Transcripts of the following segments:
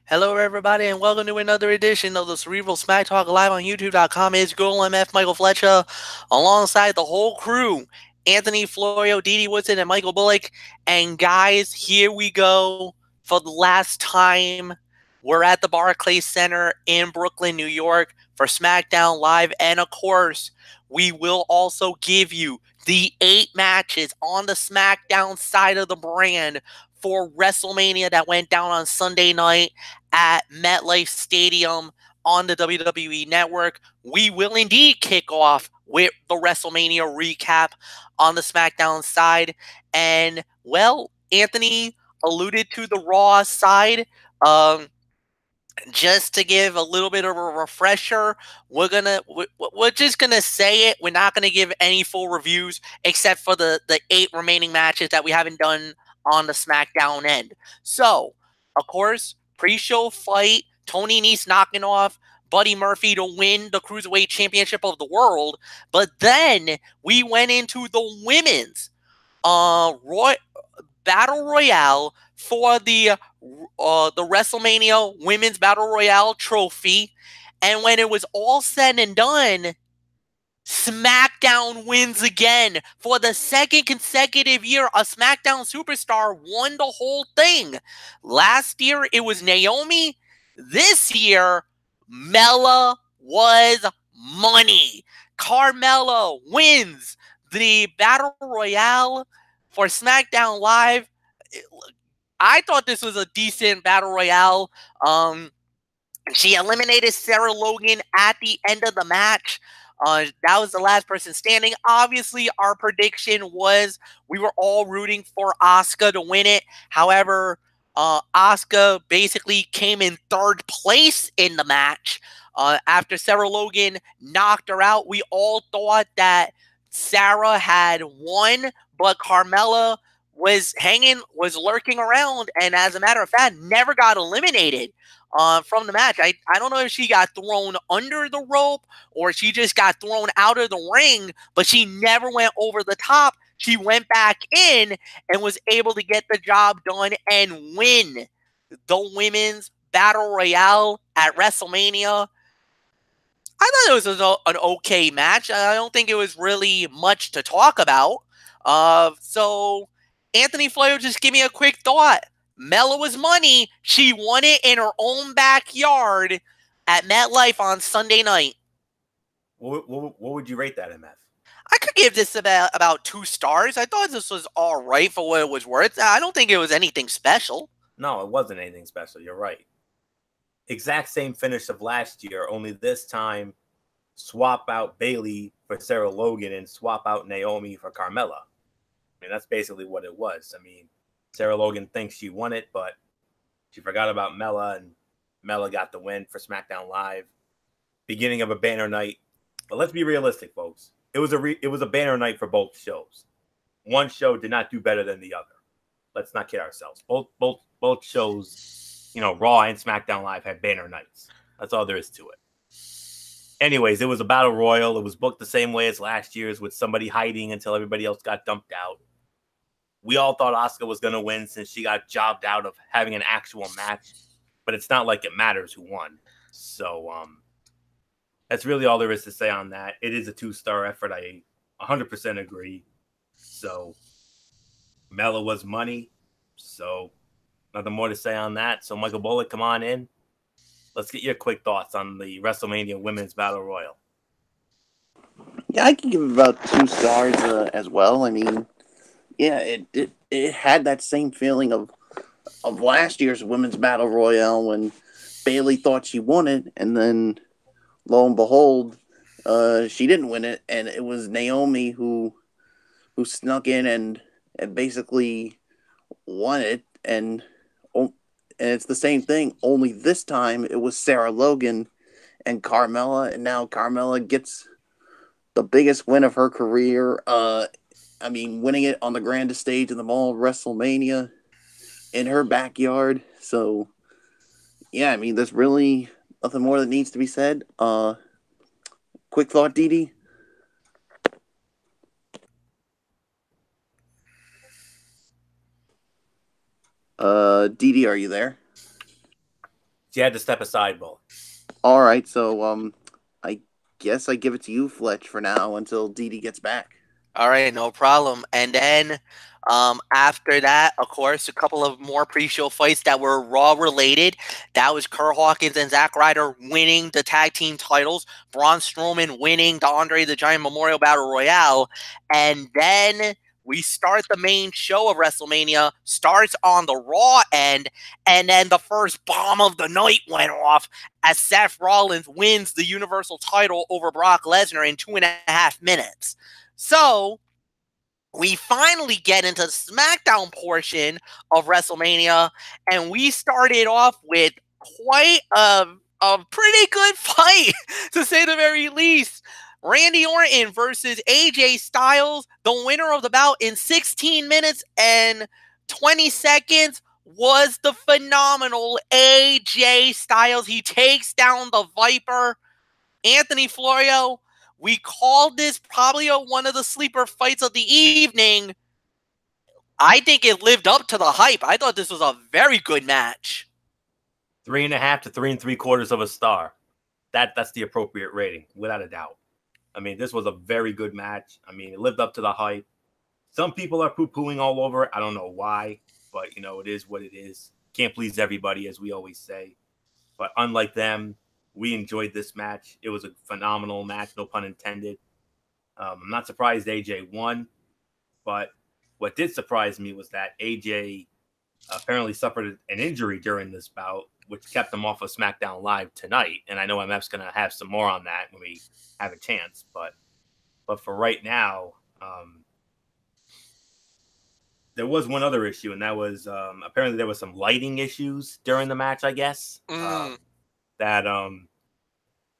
Hello, everybody, and welcome to another edition of the Cerebral Smack Talk live on YouTube.com. It's Girl MF Michael Fletcher alongside the whole crew Anthony Florio, Dee Woodson, and Michael Bullock. And guys, here we go for the last time. We're at the Barclays Center in Brooklyn, New York for SmackDown Live. And of course, we will also give you the 8 matches on the SmackDown side of the brand for WrestleMania that went down on Sunday night at MetLife Stadium on the WWE Network. We will indeed kick off with the WrestleMania recap on the SmackDown side. And, well, Anthony alluded to the Raw side. Just to give a little bit of a refresher, we're just gonna say it. We're not gonna give any full reviews except for the 8 remaining matches that we haven't done on the SmackDown end. So, of course, pre-show fight, Tony Nese knocking off Buddy Murphy to win the Cruiserweight Championship of the World. But then we went into the women's Battle Royale for the WrestleMania Women's Battle Royale trophy. And when it was all said and done, SmackDown wins again. For the second consecutive year, a SmackDown superstar won the whole thing. Last year, it was Naomi. This year, Mella was money. Carmella wins the Battle Royale for SmackDown Live. I thought this was a decent Battle Royale. She eliminated Sarah Logan at the end of the match. That was the last person standing. Obviously, our prediction was we were all rooting for Asuka to win it. However, Asuka basically came in third place in the match. After Sarah Logan knocked her out, we all thought that Sarah had won, but Carmella was lurking around, and as a matter of fact, never got eliminated from the match. I don't know if she got thrown under the rope or she just got thrown out of the ring, but she never went over the top. She went back in and was able to get the job done and win the women's battle royale at WrestleMania. I thought it was an okay match. I don't think it was really much to talk about. So, Anthony Flair, just give me a quick thought. Mella was money. She won it in her own backyard at MetLife on Sunday night. What would you rate that, MF? I could give this about 2 stars. I thought this was all right for what it was worth. I don't think it was anything special. No, it wasn't anything special. You're right. Exact same finish of last year, only this time swap out Bayley for Sarah Logan and swap out Naomi for Carmella. I mean, that's basically what it was. I mean, Sarah Logan thinks she won it, but she forgot about Mella, and Mella got the win for SmackDown Live. Beginning of a banner night. But let's be realistic, folks. It was a banner night for both shows. One show did not do better than the other. Let's not kid ourselves. Both shows, Raw and SmackDown Live had banner nights. That's all there is to it. Anyways, it was a battle royal. It was booked the same way as last year's, with somebody hiding until everybody else got dumped out. We all thought Asuka was going to win since she got jobbed out of having an actual match, but it's not like it matters who won. So, that's really all there is to say on that. It is a 2-star effort. I 100% agree. So, Mella was money. So, nothing more to say on that. So, Michael Bullock, come on in. Let's get your quick thoughts on the WrestleMania Women's Battle Royal. Yeah, I can give it about 2 stars as well. I mean, yeah, it had that same feeling of last year's Women's Battle Royale when Bayley thought she won it, and then lo and behold, she didn't win it, and it was Naomi who snuck in and basically won it, and it's the same thing. Only this time it was Sarah Logan and Carmella, and now Carmella gets the biggest win of her career. I mean, winning it on the grandest stage in the Mall of WrestleMania in her backyard. So, yeah, I mean, there's really nothing more that needs to be said. Quick thought, Dee. Dee, are you there? She had to step aside, Bull. All right, so I guess I give it to you, Fletch, for now until Dee Dee gets back. All right, no problem. And then after that, of course, a couple of more pre-show fights that were Raw related. That was Kurt Hawkins and Zack Ryder winning the tag team titles. Braun Strowman winning the Andre the Giant Memorial Battle Royale. And then we start the main show of WrestleMania, starts on the Raw end, and then the first bomb of the night went off as Seth Rollins wins the Universal title over Brock Lesnar in 2.5 minutes. So we finally get into the SmackDown portion of WrestleMania, and we started off with quite a pretty good fight, to say the very least. Randy Orton versus AJ Styles, the winner of the bout in 16 minutes and 20 seconds was the phenomenal AJ Styles. He takes down the Viper. Anthony Florio, we called this probably one of the sleeper fights of the evening. I think it lived up to the hype. I thought this was a very good match. 3.5 to 3 3/4 of a star. That's the appropriate rating, without a doubt. I mean, this was a very good match. I mean, it lived up to the hype. Some people are poo-pooing all over it. I don't know why, but, you know, it is what it is. Can't please everybody, as we always say. But unlike them, we enjoyed this match. It was a phenomenal match, no pun intended. I'm not surprised AJ won, but what did surprise me was that AJ apparently suffered an injury during this bout, which kept him off of SmackDown Live tonight. And I know MF's going to have some more on that when we have a chance. But for right now, there was one other issue, and that was apparently there was some lighting issues during the match, I guess. That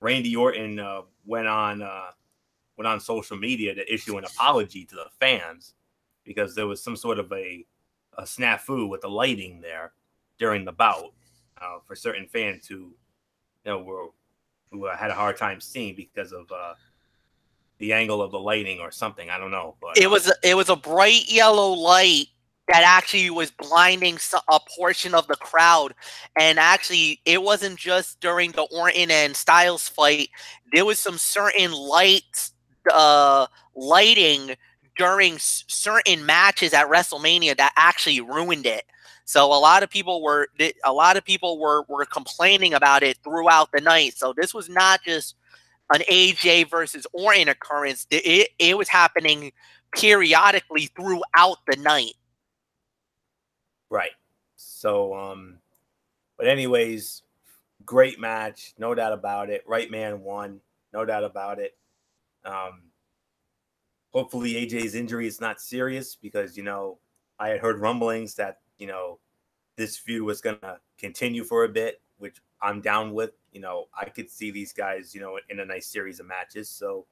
Randy Orton went on social media to issue an apology to the fans because there was some sort of a snafu with the lighting there during the bout for certain fans who had a hard time seeing because of the angle of the lighting or something. I don't know, but it was a bright yellow light that actually was blinding a portion of the crowd. And actually, it wasn't just during the Orton and Styles fight. There was some certain lighting during certain matches at WrestleMania that actually ruined it. So a lot of people were complaining about it throughout the night. So this was not just an AJ versus Orton occurrence. It was happening periodically throughout the night. Right. So, but anyways, great match, no doubt about it. Right man won, no doubt about it. Hopefully AJ's injury is not serious because, I had heard rumblings that, this feud was going to continue for a bit, which I'm down with. I could see these guys, in a nice series of matches. So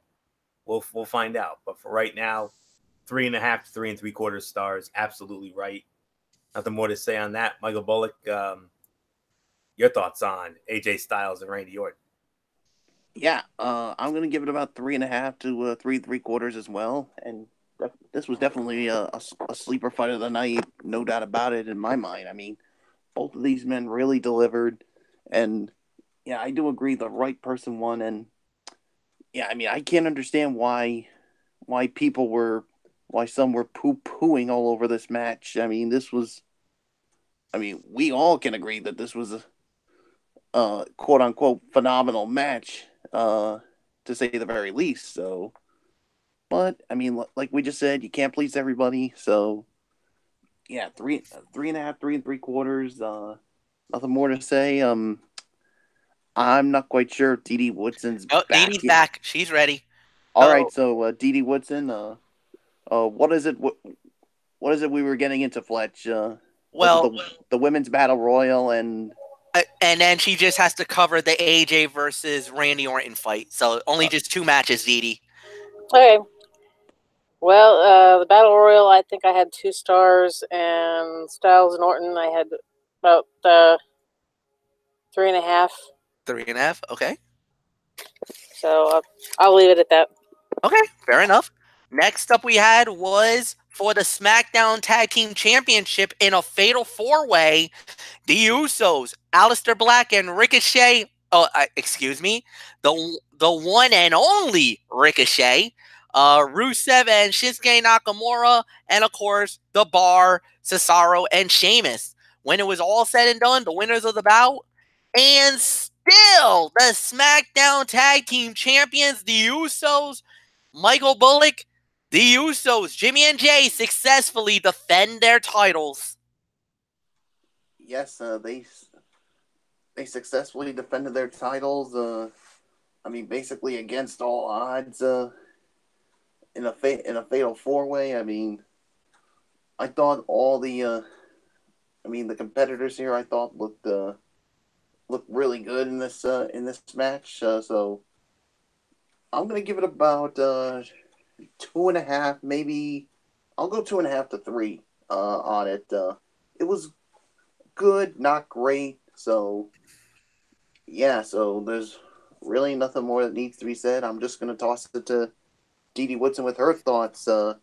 we'll find out. But for right now, 3.5 to 3 3/4 stars. Absolutely right. Nothing more to say on that. Michael Bullock, your thoughts on AJ Styles and Randy Orton? Yeah, I'm going to give it about 3.5 to 3 3/4 as well. And this was definitely a sleeper fight of the night, no doubt about it in my mind. I mean, both of these men really delivered. And, yeah, I do agree the right person won. And, yeah, I mean, I can't understand why some were poo-pooing all over this match. I mean, we all can agree that this was a quote-unquote phenomenal match, to say the very least. So, but, I mean, like we just said, you can't please everybody. So, yeah, 3.5, 3 3/4. Nothing more to say. I'm not quite sure if Dee Dee Woodson's back. Dee Dee's back. She's ready. All right, so Dee Dee Woodson, what is it? What is it we were getting into, Fletch? Well, the women's battle royal, and then she just has to cover the AJ versus Randy Orton fight. So only just 2 matches, Dee Dee. Okay. Well, the battle royal, I think I had 2 stars, and Styles and Orton, I had about 3.5. 3.5. Okay. So I'll leave it at that. Okay, fair enough. Next up we had was for the SmackDown Tag Team Championship in a fatal 4-way. The Usos, Aleister Black and Ricochet, excuse me, the one and only Ricochet, Rusev and Shinsuke Nakamura, and of course, The Bar, Cesaro, and Sheamus. When it was all said and done, the winners of the bout, and still the SmackDown Tag Team Champions, the Usos, Michael Bullock, the Usos, Jimmy and Jay successfully defend their titles. Yes, they successfully defended their titles. I mean, basically against all odds. In a fatal 4-way. I mean, I thought all the the competitors here I thought looked really good in this match. So I'm gonna give it about 2.5, maybe. I'll go 2.5 to 3 on it. It was good, not great. So yeah, so there's really nothing more that needs to be said. I'm just gonna toss it to Dee Dee Woodson with her thoughts. The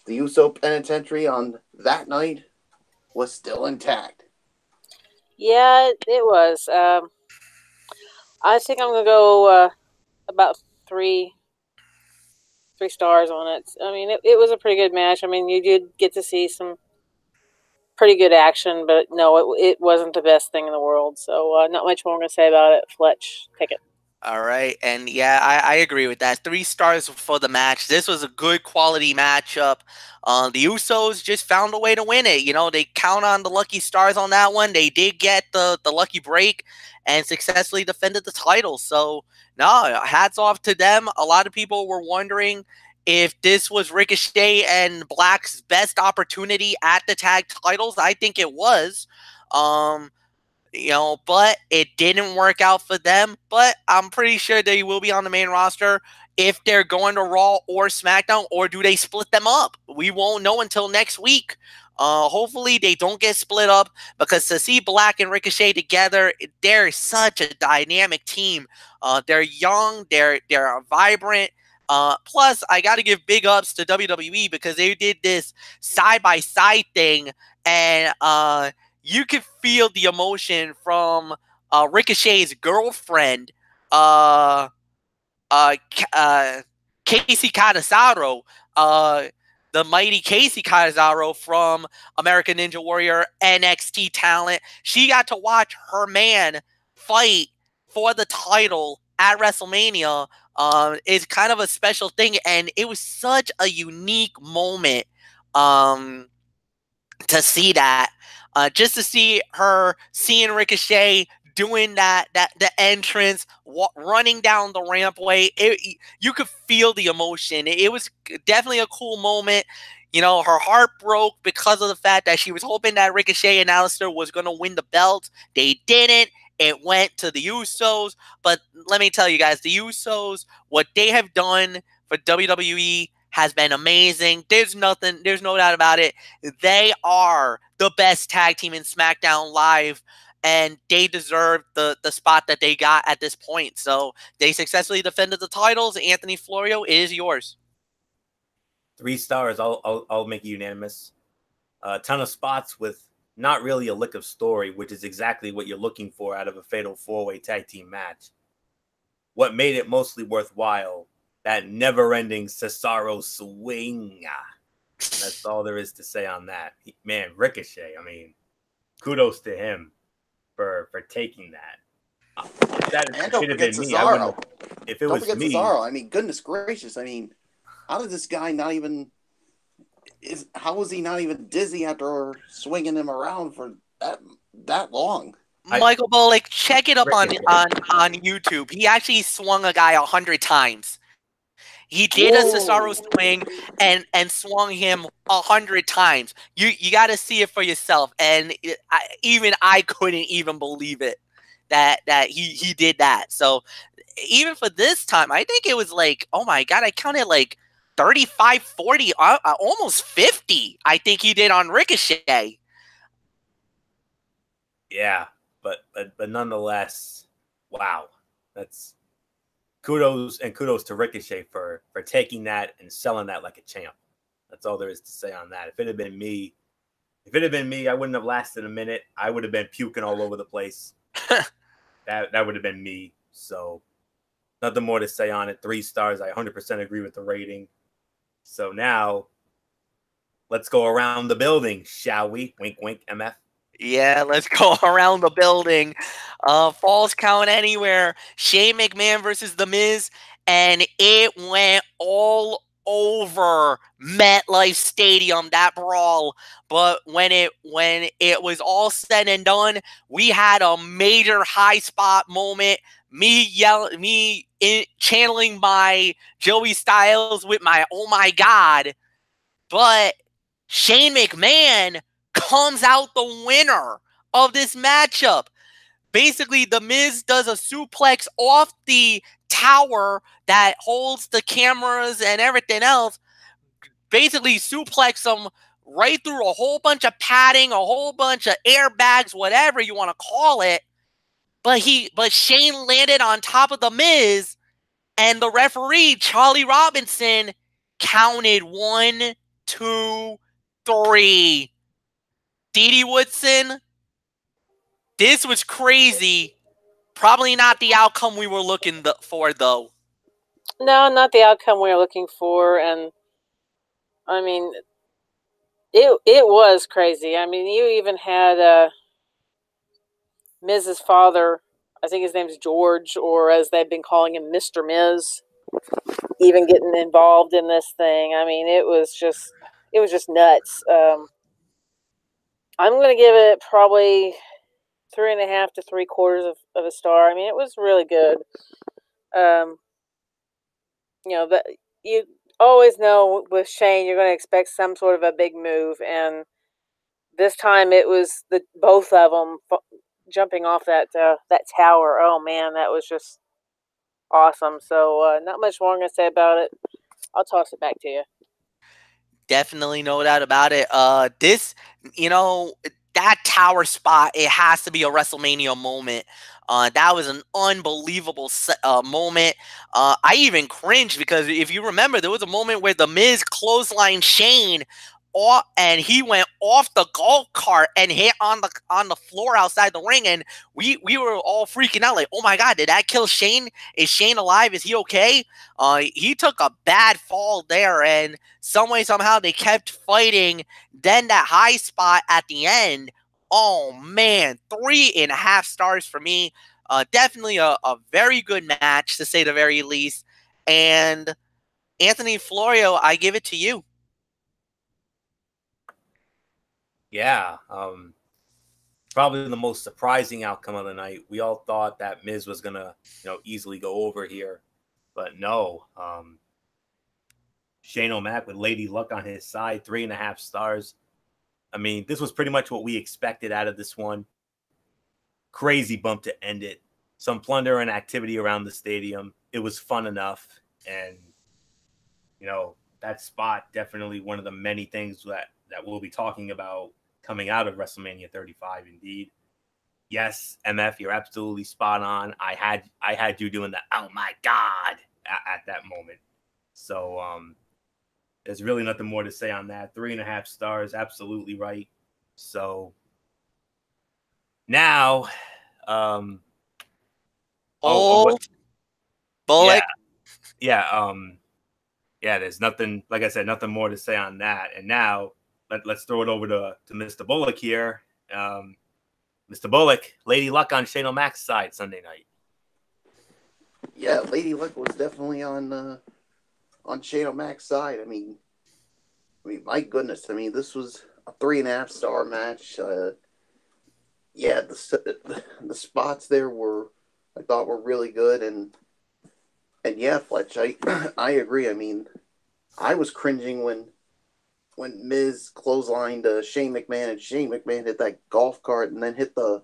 Uso penitentiary on that night was still intact. Yeah, it was. I think I'm gonna go about three stars on it. I mean, it was a pretty good match. I mean, you did get to see some pretty good action, but no, it wasn't the best thing in the world. So not much more I'm gonna say about it. Fletch, take it. All right, and yeah, I agree with that. 3 stars for the match. This was a good quality matchup. The Usos just found a way to win it. You know, they count on the lucky stars on that one. They did get the lucky break and successfully defended the title. So, no, hats off to them. A lot of people were wondering if this was Ricochet and Black's best opportunity at the tag titles. I think it was. But it didn't work out for them. But I'm pretty sure they will be on the main roster if they're going to Raw or SmackDown, or do they split them up? We won't know until next week. Hopefully they don't get split up, because to see Black and Ricochet together, they're such a dynamic team. They're young, they're vibrant. Plus, I got to give big ups to WWE, because they did this side-by-side thing, and you could feel the emotion from Ricochet's girlfriend, Casey Catanzaro, the mighty Casey Catanzaro from American Ninja Warrior, NXT talent. She got to watch her man fight for the title at WrestleMania. It's kind of a special thing, and it was such a unique moment to see that. Just to see her seeing Ricochet doing the entrance, running down the rampway, you could feel the emotion. It was definitely a cool moment. You know, her heart broke because of the fact that she was hoping that Ricochet and Aleister was going to win the belt. They didn't. It went to the Usos. But let me tell you guys, the Usos, what they have done for WWE has been amazing. There's no doubt about it. They are the best tag team in SmackDown Live, and they deserve the spot that they got at this point. So they successfully defended the titles. Anthony Florio, it is yours. 3 stars. I'll make it unanimous. A ton of spots with not really a lick of story, which is exactly what you're looking for out of a fatal 4-way tag team match. What made it mostly worthwhile, that never-ending Cesaro swing. That's all there is to say on that. Man, Ricochet, I mean, kudos to him for taking that. And don't forget Cesaro. If it was me, Cesaro. I mean, goodness gracious. I mean, how did this guy not even... How was he not even dizzy after swinging him around for that long? Michael Bullock, check it up on YouTube. He actually swung a guy 100 times. He did a Cesaro swing and swung him 100 times. You got to see it for yourself. And even I couldn't even believe it that he did that. So even for this time, I think it was like, oh my God, I counted like 35, 40, almost 50. I think he did on Ricochet. Yeah, but nonetheless, wow, that's kudos to Ricochet for taking that and selling that like a champ. That's all there is to say on that. If it had been me, I wouldn't have lasted a minute. I would have been puking all over the place. That would have been me. So nothing more to say on it. 3 stars. I 100% agree with the rating. So now let's go around the building, shall we? Wink, wink, MF. Yeah, let's go around the building. Falls count anywhere. Shane McMahon versus The Miz, and it went all over MetLife Stadium, that brawl. But when it was all said and done, we had a major high spot moment. Channeling my Joey Styles with my "Oh my God," but Shane McMahon comes out the winner of this matchup. Basically, The Miz does a suplex off the tower that holds the cameras and everything else. Basically, suplex him right through a whole bunch of padding, a whole bunch of airbags, whatever you want to call it. But Shane landed on top of The Miz, and the referee, Charlie Robinson, counted 1, 2, 3. Dee Woodson, this was crazy. Probably not the outcome we were looking for, though. No, not the outcome we were looking for. And, I mean, it was crazy. I mean, you even had Miz's father, I think his name's George, or as they've been calling him, Mr. Miz, even getting involved in this thing. I mean, it was just nuts. I'm going to give it probably 3.5 to 3/4 of a star. I mean, it was really good. That you always know with Shane, you're going to expect some sort of a big move, and this time it was both of them jumping off that tower. Oh man, that was just awesome. So not much more I'm going to say about it. I'll toss it back to you. Definitely no doubt about it. That tower spot, it has to be a WrestleMania moment. That was an unbelievable moment. I even cringed because if you remember, there was a moment where The Miz clotheslined Shane, and he went off the golf cart and hit on the floor outside the ring, and we were all freaking out like, oh my God, did that kill Shane? Is Shane alive? Is he okay? He took a bad fall there, and some way, somehow, they kept fighting. Then that high spot at the end, oh man, 3.5 stars for me. Definitely a very good match, to say the very least. And Anthony Florio, I give it to you. Yeah, probably the most surprising outcome of the night. We all thought that Miz was gonna, easily go over here, but no. Shane O'Mac with Lady Luck on his side, 3.5 stars. I mean, this was pretty much what we expected out of this one. Crazy bump to end it. Some plunder and activity around the stadium. It was fun enough, and that spot definitely one of the many things that we'll be talking about coming out of WrestleMania 35. Indeed, yes, MF, you're absolutely spot on. I had you doing the "oh my God" at that moment. So there's really nothing more to say on that. 3.5 stars, absolutely right. So now, Bullock. Yeah, there's nothing, like I said, nothing more to say on that. And now let's throw it over to Mr. Bullock here. Mr. Bullock, Lady Luck on Shane O'Mac's side Sunday night. Yeah, Lady Luck was definitely on Shane O'Mac's side. I mean, my goodness. I mean, this was a 3.5 star match. Yeah, the spots there I thought were really good, and yeah, Fletch, I agree. I mean, I was cringing when Miz clotheslined Shane McMahon, and Shane McMahon hit that golf cart and then hit the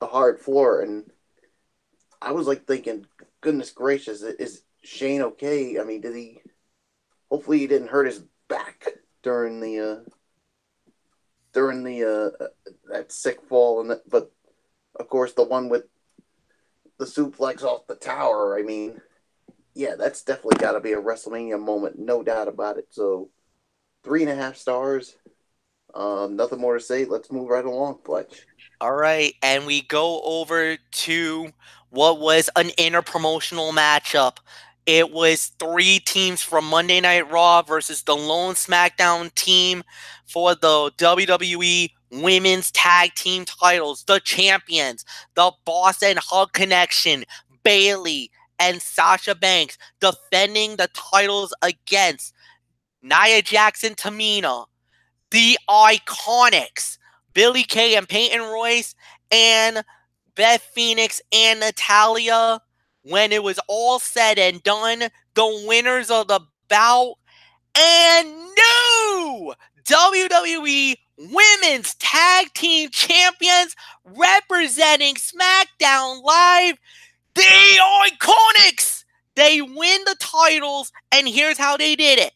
hard floor, and I was like thinking, goodness gracious, is Shane okay? I mean, hopefully he didn't hurt his back during that sick fall, but of course the one with the suplex off the tower. I mean, yeah, that's definitely got to be a WrestleMania moment, no doubt about it. So 3.5 stars. Nothing more to say. Let's move right along, Fletch. All right, and we go over to what was an interpromotional matchup. It was 3 teams from Monday Night Raw versus the lone SmackDown team for the WWE Women's Tag Team titles. The champions, the Boss and Hug Connection, Bayley and Sasha Banks, defending the titles against Nia Jackson, Tamina, the Iconics, Billie Kay and Peyton Royce, and Beth Phoenix and Natalya. When it was all said and done, the winners of the bout and new WWE Women's Tag Team Champions representing SmackDown Live, the Iconics. They win the titles, and here's how they did it.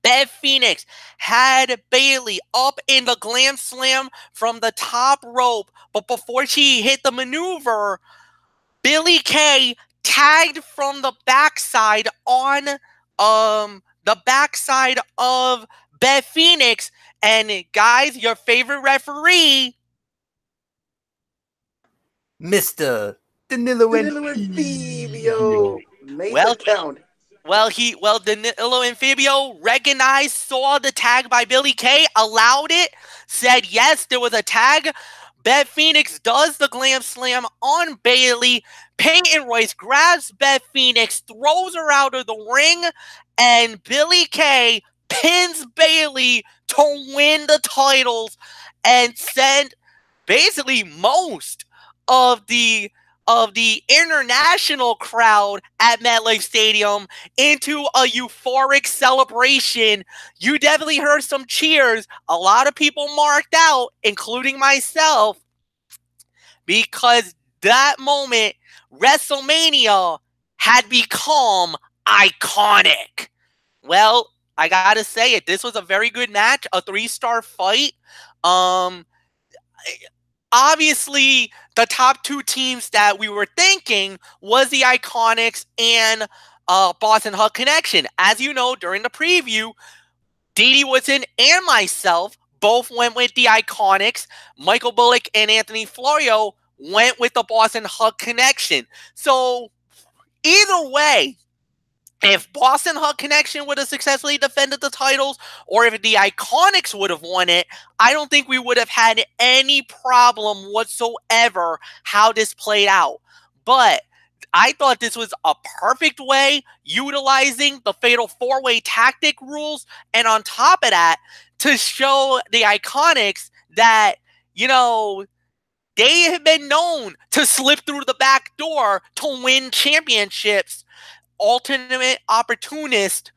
Beth Phoenix had Bayley up in the Glam Slam from the top rope, but before she hit the maneuver, Billie Kay tagged from the backside on the backside of Beth Phoenix. And guys, your favorite referee, Mr. Danilo and Fabio. Made the count. Danilo and Fabio recognized, saw the tag by Billie Kay, allowed it, said yes, there was a tag. Beth Phoenix does the Glam Slam on Bayley. Peyton Royce grabs Beth Phoenix, throws her out of the ring, and Billie Kay pins Bayley to win the titles and sent basically most of the international crowd at MetLife Stadium into a euphoric celebration. You definitely heard some cheers. A lot of people marked out, including myself, because that moment, Wrestlemania had become iconic. Well, I gotta say it. This was a very good match, a 3-star fight. Obviously, the top 2 teams that we were thinking was the Iconics and Boston Hug Connection. As you know, during the preview, Dee Woodson and myself both went with the Iconics. Michael Bullock and Anthony Florio went with the Boston Hug Connection. So, either way, if Boston Hug Connection would have successfully defended the titles, or if the Iconics would have won it, I don't think we would have had any problem whatsoever how this played out. But I thought this was a perfect way, utilizing the Fatal 4-Way tactic rules, and on top of that, to show the Iconics that, you know, they have been known to slip through the back door to win championships. Ultimate opportunist,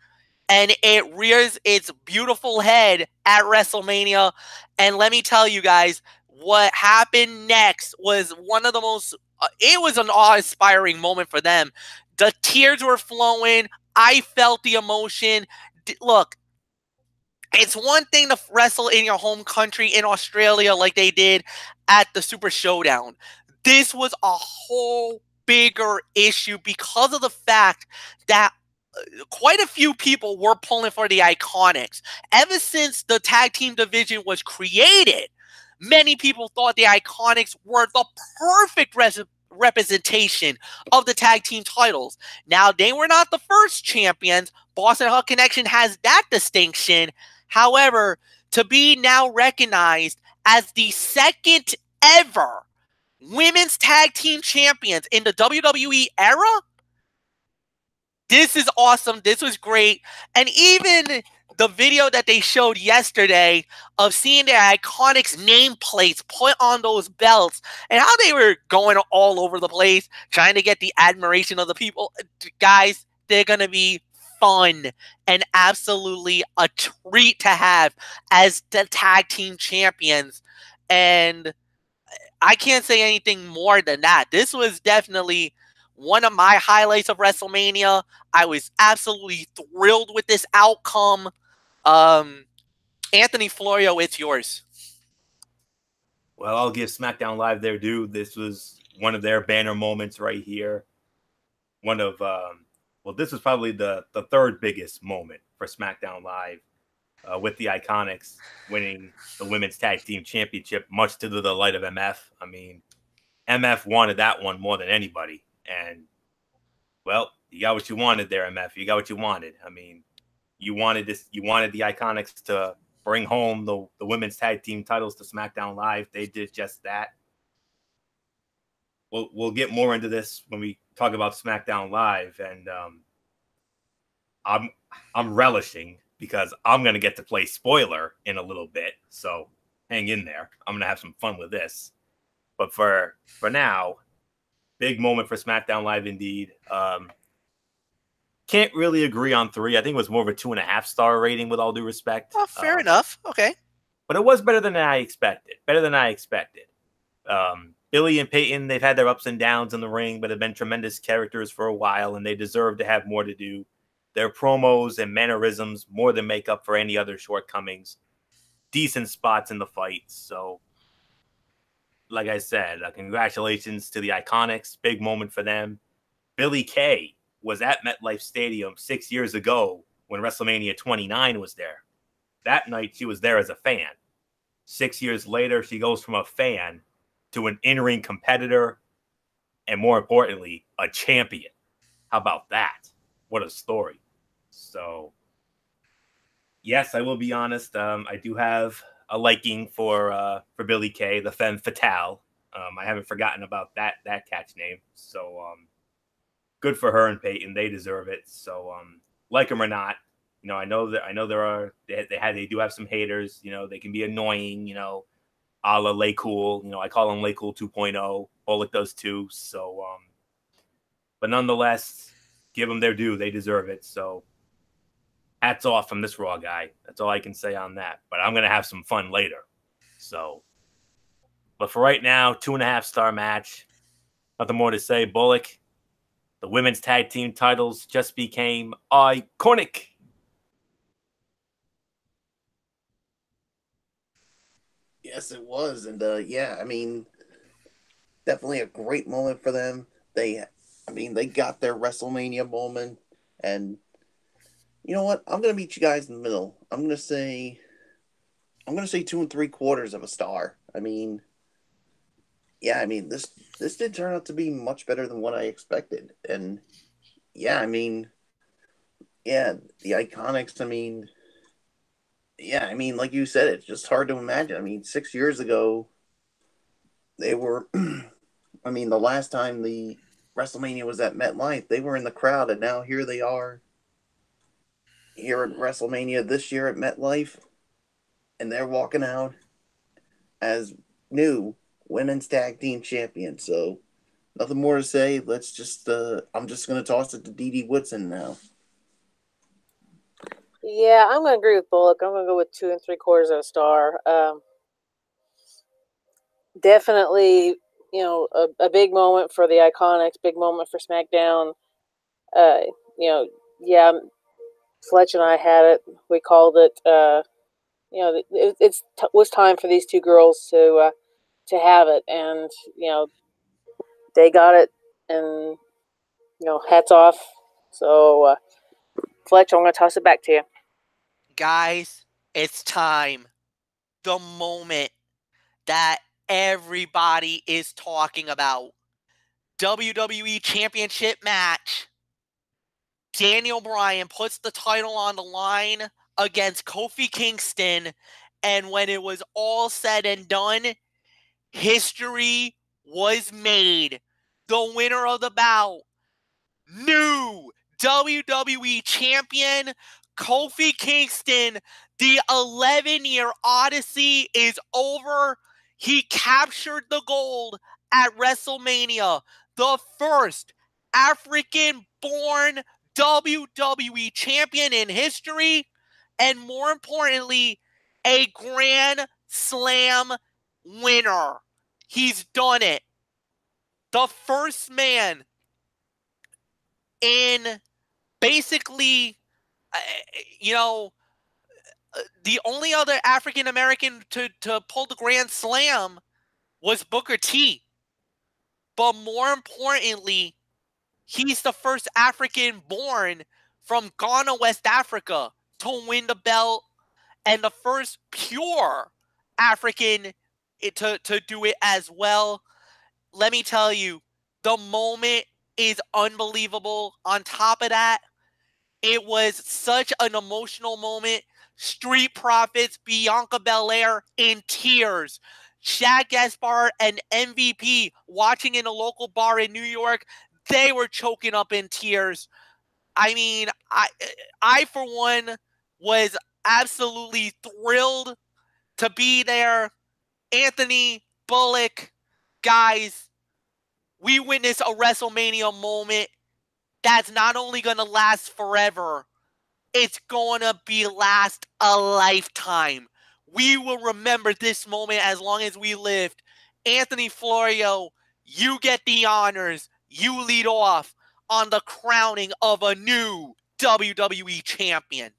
and it rears its beautiful head at WrestleMania. And let me tell you guys, what happened next was one of the most, it was an awe-inspiring moment for them. The tears were flowing. I felt the emotion. Look, it's one thing to wrestle in your home country in Australia like they did at the Super Showdown. This was a whole bigger issue because of the fact that quite a few people were pulling for the Iconics. Ever since the tag team division was created, many people thought the Iconics were the perfect representation of the tag team titles. Now, they were not the first champions. Boston Hug Connection has that distinction. However, to be now recognized as the second ever Women's Tag Team Champions in the WWE era, this is awesome. This was great. And even the video that they showed yesterday of seeing the Iconics nameplates put on those belts and how they were going all over the place trying to get the admiration of the people. Guys, they're going to be fun and absolutely a treat to have as the tag team champions. And I can't say anything more than that. This was definitely one of my highlights of WrestleMania. I was absolutely thrilled with this outcome. Anthony Florio, it's yours. Well, I'll give SmackDown Live their due. This was one of their banner moments right here. One of, well, this was probably the third biggest moment for SmackDown Live. with the Iconics winning the Women's Tag Team Championship, much to the delight of MF. I mean, MF wanted that one more than anybody. And, well, you got what you wanted there, MF. You got what you wanted. I mean, you wanted the Iconics to bring home the Women's Tag Team titles to SmackDown Live. They did just that. We'll get more into this when we talk about SmackDown Live. And I'm relishing because I'm going to get to play spoiler in a little bit. So hang in there. I'm going to have some fun with this. But for now, big moment for SmackDown Live indeed. Can't really agree on 3. I think it was more of a 2.5 star rating with all due respect. Oh, fair enough. Okay. But it was better than I expected. Billy and Peyton, they've had their ups and downs in the ring, but have been tremendous characters for a while, and they deserve to have more to do. Their promos and mannerisms more than make up for any other shortcomings. Decent spots in the fight. So, like I said, congratulations to the Iconics. Big moment for them. Billy Kay was at MetLife Stadium 6 years ago when WrestleMania 29 was there. That night, she was there as a fan. 6 years later, she goes from a fan to an in-ring competitor and, more importantly, a champion. How about that? What a story. So, yes, I will be honest. I do have a liking for Billy Kay, the femme fatale. I haven't forgotten about that catch name. So, good for her and Peyton. They deserve it. So, like them or not, you know, I know they do have some haters. You know, they can be annoying. You know, a la Lay Cool. You know, I call them Lay Cool 2.0. Bullock does too. So, but nonetheless, give them their due. They deserve it. So, hats off from this Raw guy. That's all I can say on that. But I'm gonna have some fun later. So, but for right now, 2.5 star match. Nothing more to say. Bullock. The women's tag team titles just became iconic. Yes, it was. And yeah, I mean, definitely a great moment for them. They got their WrestleMania moment. And you know what? I'm going to meet you guys in the middle. I'm going to say 2 3/4 of a star. I mean, yeah, I mean, this did turn out to be much better than what I expected. And yeah, I mean, yeah, the Iconics, I mean, yeah, I mean, like you said, it's just hard to imagine. I mean, 6 years ago, they were, I mean, the last time the WrestleMania was at MetLife, they were in the crowd, and now here they are here at WrestleMania this year at MetLife, and they're walking out as new women's tag team champions. So, nothing more to say. Let's just, I'm just going to toss it to Dee Dee Whitson now. Yeah, I'm going to agree with Bullock. I'm going to go with 2 3/4 of a star. Definitely, you know, a big moment for the Iconics, big moment for SmackDown. You know, yeah, Fletch and I had it. We called it. You know, it was time for these two girls to have it, and you know, they got it, and you know, hats off. So, Fletch, I'm going to toss it back to you. Guys, it's time. The moment that everybody is talking about. WWE Championship match. Daniel Bryan puts the title on the line against Kofi Kingston, and when it was all said and done, history was made. The winner of the bout, new WWE Champion Kofi Kingston. The 11-year odyssey is over. He captured the gold at WrestleMania. The first African-born WWE Champion in history. And more importantly, a Grand Slam winner. He's done it. The first man in basically, you know, the only other African American to pull the Grand Slam was Booker T. But more importantly, he's the first African born from Ghana, West Africa, to win the belt and the first pure African to do it as well. Let me tell you, the moment is unbelievable. On top of that, it was such an emotional moment. Street Profits, Bianca Belair in tears. Shaq Gaspar and MVP watching in a local bar in New York, they were choking up in tears. I mean, I for one was absolutely thrilled to be there. Anthony Bullock, guys, we witnessed a WrestleMania moment that's not only going to last forever, it's going to be last a lifetime. We will remember this moment as long as we lived. Anthony Florio, you get the honors. You lead off on the crowning of a new WWE champion.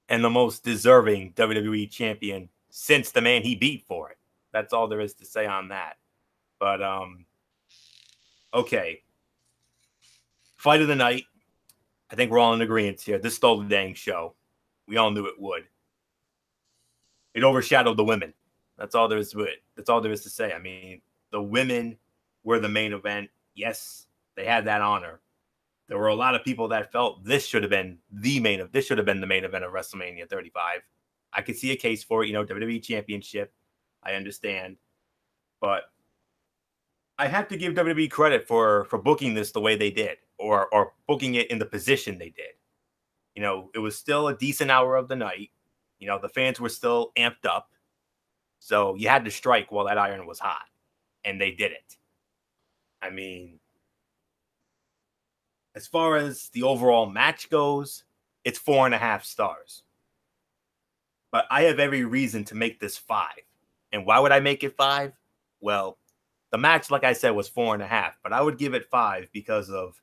And the most deserving WWE champion since the man he beat for it. That's all there is to say on that. But, okay. Fight of the night. I think we're all in agreement here. This stole the dang show. We all knew it would. It overshadowed the women. That's all there is to it. That's all there is to say. I mean, the women were the main event. Yes, they had that honor. There were a lot of people that felt this should have been the main event. This should have been the main event of WrestleMania 35. I could see a case for it, WWE Championship. I understand. But I have to give WWE credit for booking this the way they did, or booking it in the position they did. It was still a decent hour of the night. The fans were still amped up. So you had to strike while that iron was hot. And they did it. I mean, as far as the overall match goes, it's 4.5 stars. But I have every reason to make this 5. And why would I make it 5? Well, the match, like I said, was 4.5. But I would give it 5 because of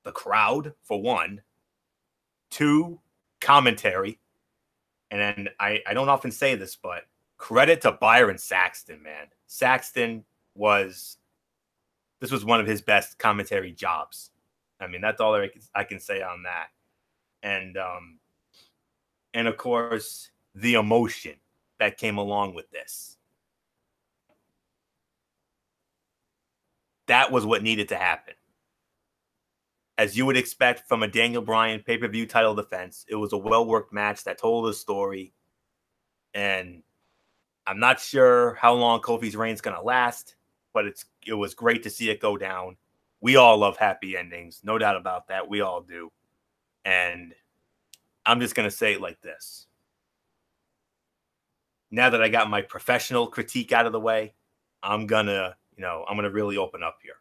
the crowd, for one. 2, commentary. And then I don't often say this, but credit to Byron Saxton, man. This was one of his best commentary jobs. I mean, that's all I can say on that. And of course, the emotion that came along with this. That was what needed to happen. As you would expect from a Daniel Bryan pay-per-view title defense, it was a well-worked match that told a story. And I'm not sure how long Kofi's reign's going to last, but it was great to see it go down. We all love happy endings. No doubt about that. We all do. And I'm just going to say it like this. Now that I got my professional critique out of the way, I'm going to really open up here.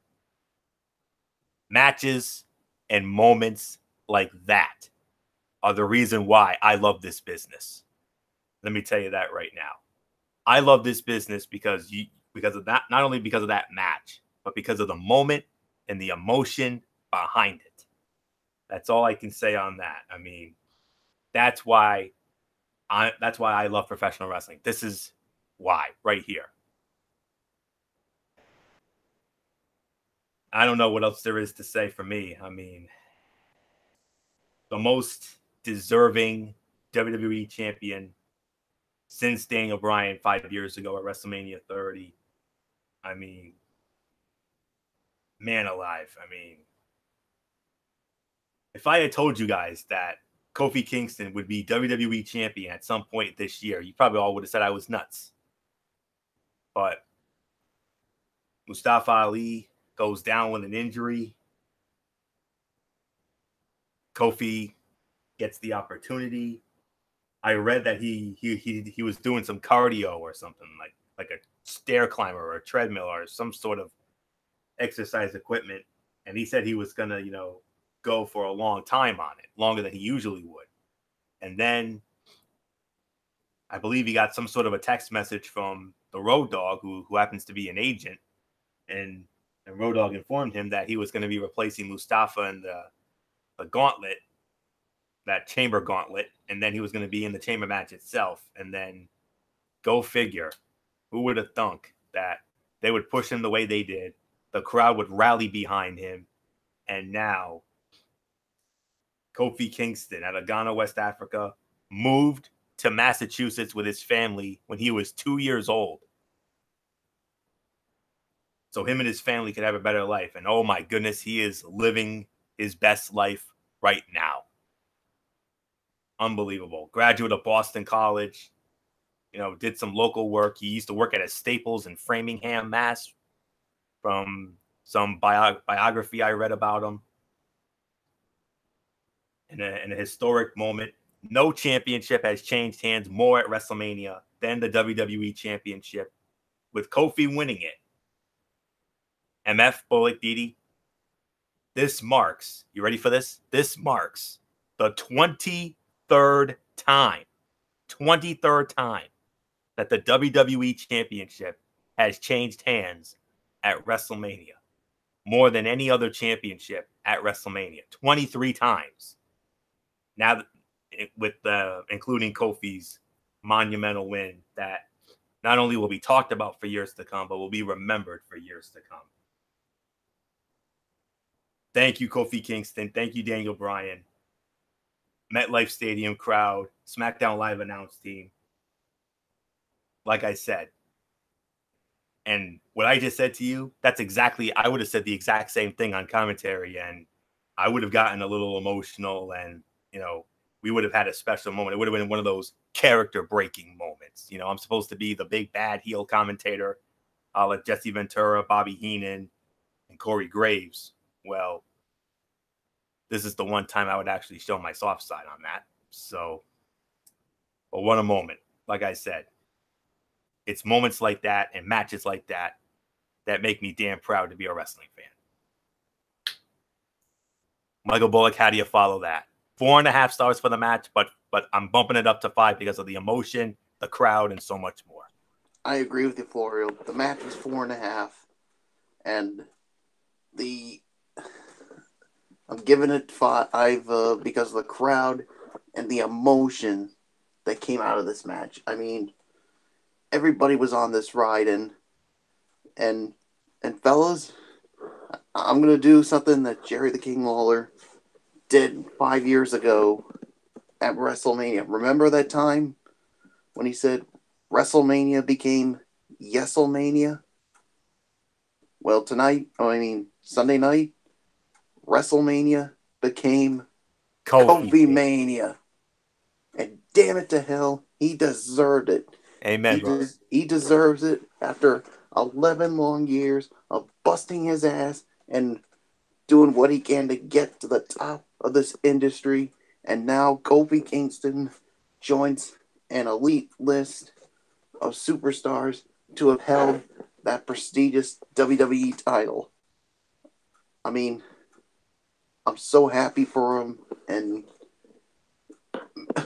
Matches and moments like that are the reason why I love this business. Let me tell you that right now. I love this business because of that, not only because of that match, but because of the moment and the emotion behind it. That's all I can say on that. I mean, that's why I love professional wrestling. This is why, right here. I don't know what else there is to say for me. I mean, the most deserving WWE champion since Daniel Bryan 5 years ago at WrestleMania 30. I mean, man alive. I mean, if I had told you guys that Kofi Kingston would be WWE champion at some point this year, you probably all would have said I was nuts. But Mustafa Ali goes down with an injury. Kofi gets the opportunity. I read that he was doing some cardio or something, like a stair climber or a treadmill or some sort of exercise equipment. And he said he was going to, go for a long time on it, longer than he usually would. And then I believe he got some sort of a text message from the Road Dogg, who happens to be an agent. And Road Dogg informed him that he was going to be replacing Mustafa in the gauntlet, that chamber gauntlet, and then he was going to be in the chamber match itself. And then, go figure, who would have thunk that they would push him the way they did, the crowd would rally behind him, and now Kofi Kingston out of Ghana, West Africa, moved to Massachusetts with his family when he was 2 years old. So him and his family could have a better life. And oh my goodness, he is living his best life right now. Unbelievable. Graduate of Boston College. Did some local work. He used to work at a Staples in Framingham, Mass. From some biography I read about him. In a historic moment, no championship has changed hands more at WrestleMania than the WWE Championship, with Kofi winning it. MF Bullet Didi, this marks, you ready for this? This marks the 23rd time that the WWE Championship has changed hands at WrestleMania. More than any other championship at WrestleMania. 23 times. Now, with including Kofi's monumental win that not only will be talked about for years to come, but will be remembered for years to come. Thank you, Kofi Kingston. Thank you, Daniel Bryan. MetLife Stadium crowd, SmackDown Live announce team. Like I said, and what I just said to you, I would have said the exact same thing on commentary, and I would have gotten a little emotional, and, we would have had a special moment. It would have been one of those character-breaking moments. I'm supposed to be the big bad heel commentator, like Jesse Ventura, Bobby Heenan, and Corey Graves. Well, this is the one time I would actually show my soft side on that. So, but what a moment. Like I said, it's moments like that and matches like that that make me damn proud to be a wrestling fan. Michael Bullock, how do you follow that? 4.5 stars for the match, but I'm bumping it up to 5 because of the emotion, the crowd, and so much more. I agree with you, Florio. The match was 4.5, and I'm giving it 5 because of the crowd and the emotion that came out of this match. I mean, everybody was on this ride, and fellas, I'm gonna do something that Jerry the King Lawler did 5 years ago at WrestleMania. Remember that time when he said WrestleMania became Yeselmania? Well, Sunday night, WrestleMania became Kofi Mania. And damn it to hell, he deserved it. Amen, he deserves it after 11 long years of busting his ass and doing what he can to get to the top of this industry. And now Kofi Kingston joins an elite list of superstars to have held that prestigious WWE title. I mean, I'm so happy for him. And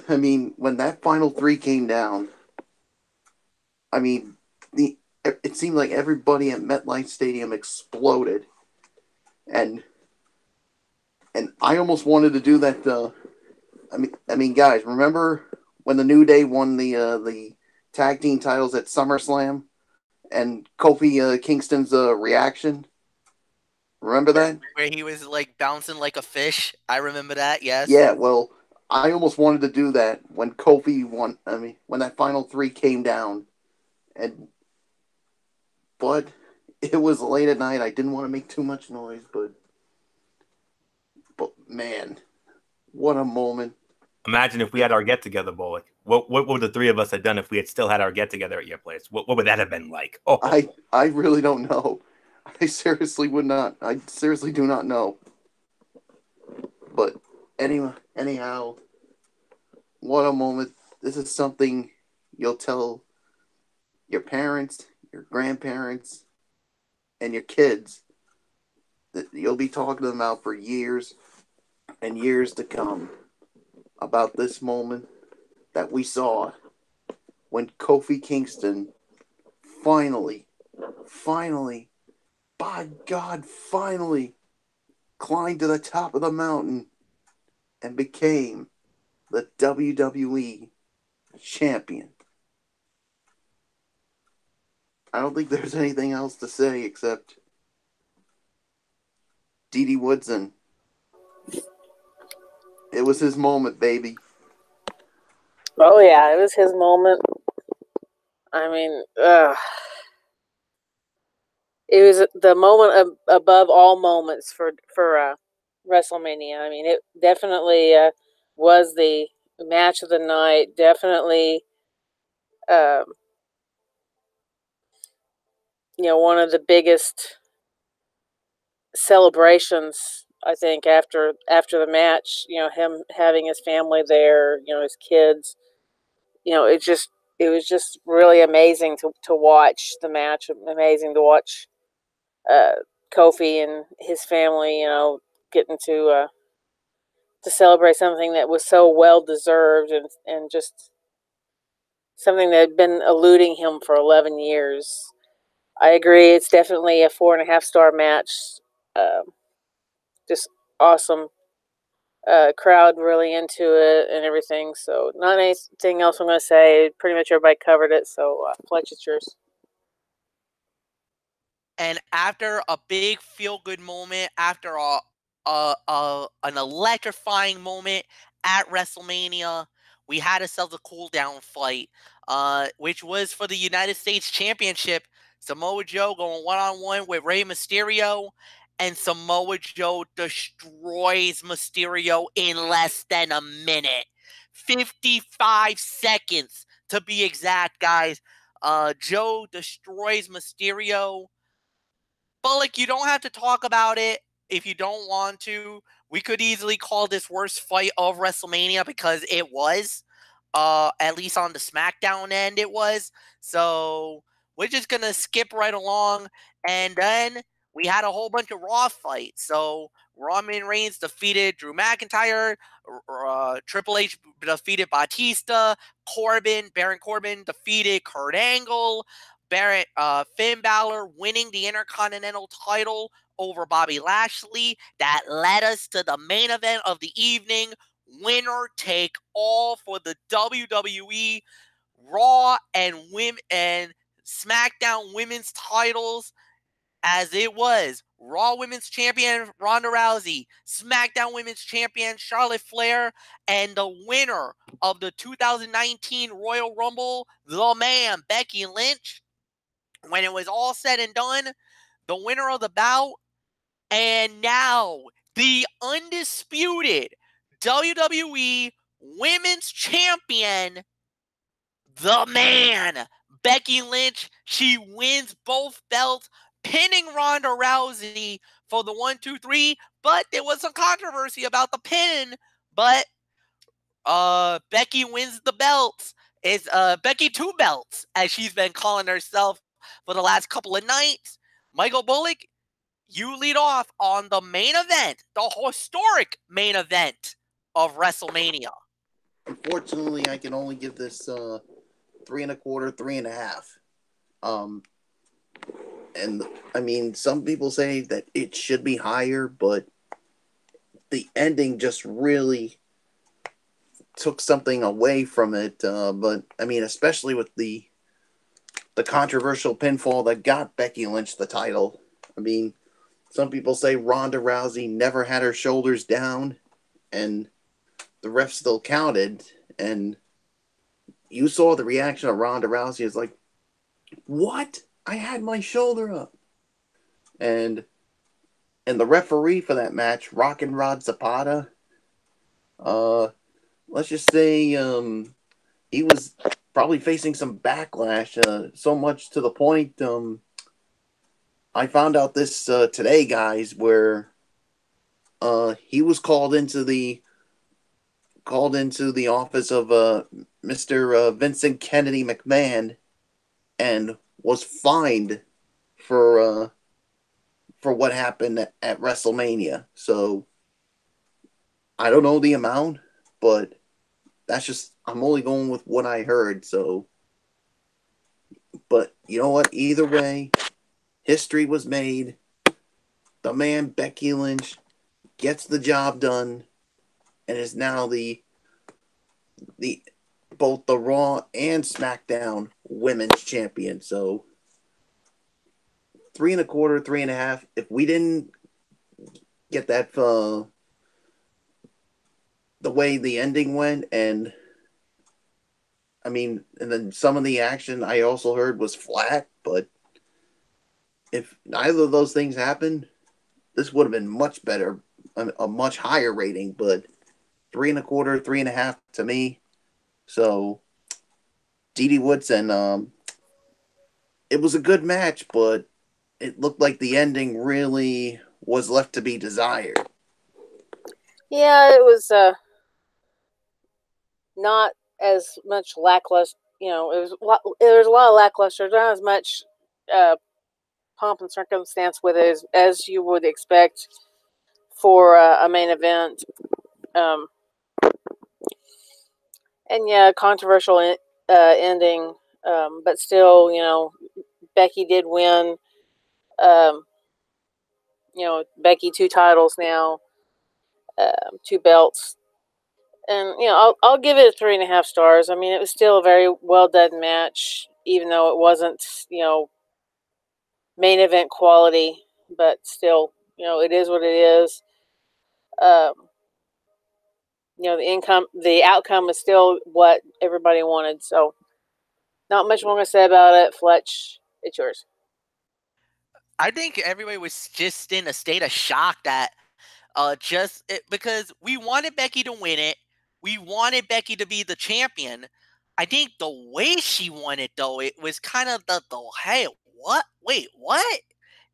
I mean, when that final 3 came down, I mean, it seemed like everybody at MetLife Stadium exploded. And I almost wanted to do that. I mean, guys, remember when the New Day won the tag team titles at SummerSlam, and Kofi Kingston's reaction? Remember that? Where he was like bouncing like a fish. I remember that. Yes. Yeah. Well, I almost wanted to do that when Kofi won. I mean, when that final 3 came down, but it was late at night. I didn't want to make too much noise, but man, what a moment. Imagine if we had our get-together, Bullock. What would the 3 of us have done if we had still had our get-together at your place? What would that have been like? Oh. I really don't know. I seriously would not. I seriously do not know. But anyhow, what a moment. This is something you'll tell your parents, your grandparents, and your kids that you'll be talking to them about for years and years to come about this moment that we saw when Kofi Kingston finally, by God, finally climbed to the top of the mountain and became the WWE champion. I don't think there's anything else to say except Didi Woodson. It was his moment, baby. Oh yeah, it was his moment. I mean, it was the moment above all moments for WrestleMania. I mean, it definitely was the match of the night. Definitely, um, one of the biggest celebrations. I think after the match, him having his family there, his kids. It was just really amazing to watch the match. Amazing to watch Kofi and his family, getting to celebrate something that was so well deserved and just something that had been eluding him for 11 years. I agree. It's definitely a 4.5-star match. Just awesome. Crowd really into it and everything. So not anything else I'm going to say. Pretty much everybody covered it. So Fletch, it's yours. And after a big feel-good moment, after an electrifying moment at WrestleMania, we had ourselves a cool-down fight, which was for the United States Championship. Samoa Joe going one-on-one with Rey Mysterio, and Samoa Joe destroys Mysterio in less than a minute. 55 seconds, to be exact, guys. Joe destroys Mysterio. But, like, you don't have to talk about it if you don't want to. We could easily call this worst fight of WrestleMania because it was. At least on the Smackdown end, it was. So we're just gonna skip right along, and then we had a whole bunch of Raw fights. So Roman Reigns defeated Drew McIntyre. Triple H defeated Batista. Baron Corbin defeated Kurt Angle. Finn Balor winning the Intercontinental title over Bobby Lashley. That led us to the main event of the evening. Winner take all for the WWE Raw and SmackDown women's titles, as it was Raw Women's Champion Ronda Rousey, SmackDown Women's Champion Charlotte Flair, and the winner of the 2019 Royal Rumble, the man, Becky Lynch. When it was all said and done, the winner of the bout, and now the undisputed WWE Women's Champion, the man, Becky Lynch. She wins both belts, pinning Ronda Rousey for the 1, 2, 3. But there was some controversy about the pin. But Becky wins the belts. It's Becky 2 belts, as she's been calling herself for the last couple of nights. Michael Bullock, you lead off on the main event, the historic main event of WrestleMania. Unfortunately, I can only give this 3.25, 3.5. And I mean, some people say that it should be higher, but the ending just really took something away from it. But I mean, especially with the controversial pinfall that got Becky Lynch the title. I mean, some people say Ronda Rousey never had her shoulders down, and the ref still counted. And you saw the reaction of Ronda Rousey is like, "What? I had my shoulder up." And the referee for that match, Rockin' Rod Zapata, let's just say he was probably facing some backlash, so much to the point I found out this today, guys, where he was called into the office of Mr. Vincent Kennedy McMahon and was fined for what happened at WrestleMania. So I don't know the amount, but that's just, I'm only going with what I heard. So, but you know what? Either way, history was made. The man, Becky Lynch, gets the job done and is now the both the Raw and SmackDown Women's Champion. So 3.25, 3.5. If we didn't get that the way the ending went, and I mean, and then some of the action I also heard was flat, but if neither of those things happened, this would have been much better, a much higher rating, but 3.25, 3.5 to me. So Didi Woodson, it was a good match, but it looked like the ending really was left to be desired. Yeah, it was not as much lackluster. You know, there was a lot of lackluster, not as much pomp and circumstance with it as you would expect for a main event. Um, and yeah, controversial ending, but still, you know, Becky did win. You know, Becky 2 titles now, 2 belts. And you know, I'll give it 3.5 stars. I mean, it was still a very well done match, even though it wasn't, you know, main event quality. But still, you know, it is what it is. Um, you know, the outcome was still what everybody wanted. So, not much more to say about it. Fletch, it's yours. I think everybody was just in a state of shock that because we wanted Becky to win it. We wanted Becky to be the champion. I think the way she won it, though, it was kind of the hey, what? Wait, what?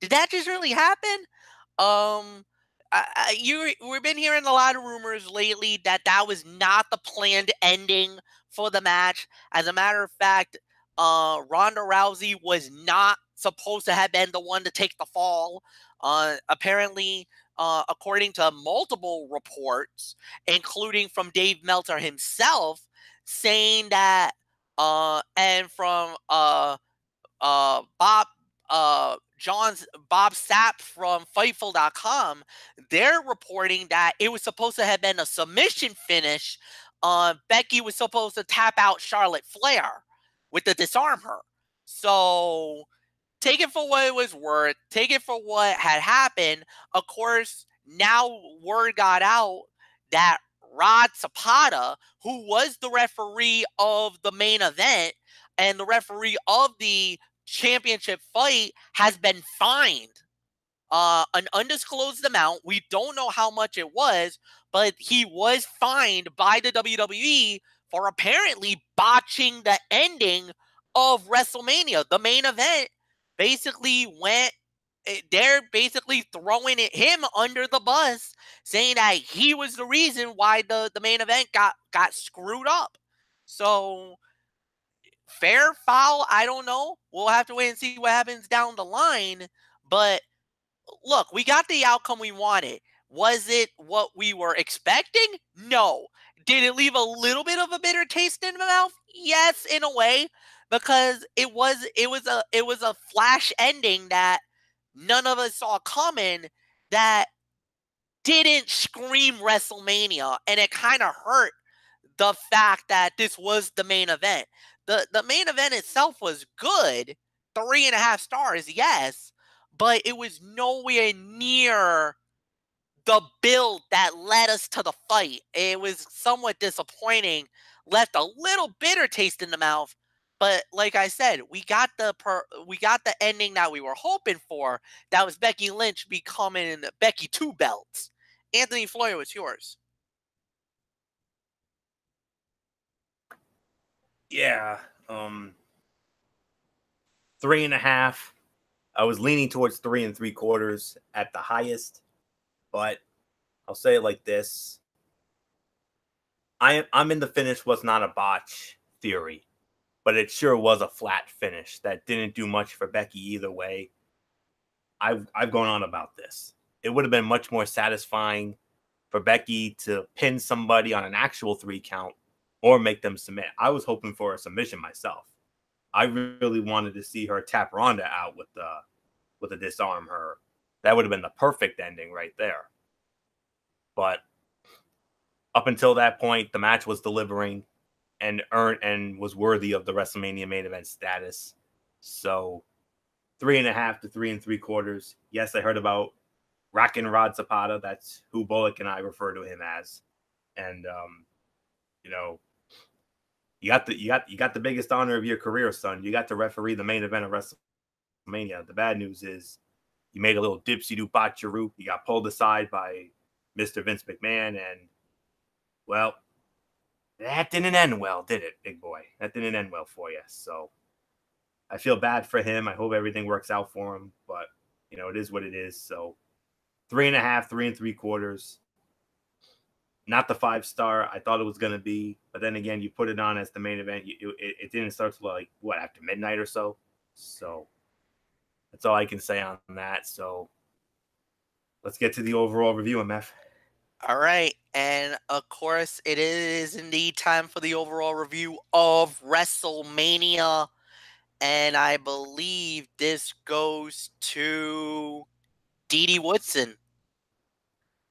Did that just really happen? Um, we've been hearing a lot of rumors lately that that was not the planned ending for the match. As a matter of fact, Ronda Rousey was not supposed to have been the one to take the fall. Apparently, according to multiple reports, including from Dave Meltzer himself, saying that, and from Bob Bob Sapp from Fightful.com, they're reporting that it was supposed to have been a submission finish. Becky was supposed to tap out Charlotte Flair with the disarm her. So take it for what it was worth. Take it for what had happened. Of course, now word got out that Rod Zapata, who was the referee of the main event and the referee of the championship fight, has been fined an undisclosed amount. We don't know how much it was, but he was fined by the WWE for apparently botching the ending of WrestleMania. The main event basically they're basically throwing him under the bus, saying that he was the reason why the main event got screwed up. So fair, foul, I don't know. We'll have to wait and see what happens down the line. But look, we got the outcome we wanted. Was it what we were expecting? No. Did it leave a little bit of a bitter taste in the mouth? Yes, in a way, because it was a flash ending that none of us saw coming, that didn't scream WrestleMania, and it kind of hurt the fact that this was the main event. The main event itself was good, 3.5 stars, yes, but it was nowhere near the build that led us to the fight. It was somewhat disappointing, left a little bitter taste in the mouth. But like I said, we got the ending that we were hoping for. That was Becky Lynch becoming Becky 2 belts. Anthony Floyer, what's yours? Yeah, 3.5. I was leaning towards 3.75 at the highest, but I'll say it like this: I'm in the finish was not a botch theory, but it sure was a flat finish that didn't do much for Becky either way. I've gone on about this. It would have been much more satisfying for Becky to pin somebody on an actual 3 count or make them submit. I was hoping for a submission myself. I really wanted to see her tap Ronda out with the disarm her. That would have been the perfect ending right there. But up until that point, the match was delivering and earned and was worthy of the WrestleMania main event status. So 3.5 to 3.75. Yes, I heard about Rockin' Rod Zapata. That's who Bullock and I refer to him as. And, you know, You got the biggest honor of your career, son. You got to referee the main event of WrestleMania. The bad news is you made a little dipsy-doo botcheroo. You got pulled aside by Mr. Vince McMahon, and, well, that didn't end well, did it, big boy? That didn't end well for you. So I feel bad for him. I hope everything works out for him, but, you know, it is what it is. So 3.5, 3 3/4. Not the 5-star I thought it was going to be. But then again, you put it on as the main event. It didn't start till like, what, after midnight or so? So that's all I can say on that. So let's get to the overall review, MF. All right. And of course, it is indeed time for the overall review of WrestleMania. And I believe this goes to Dee Woodson.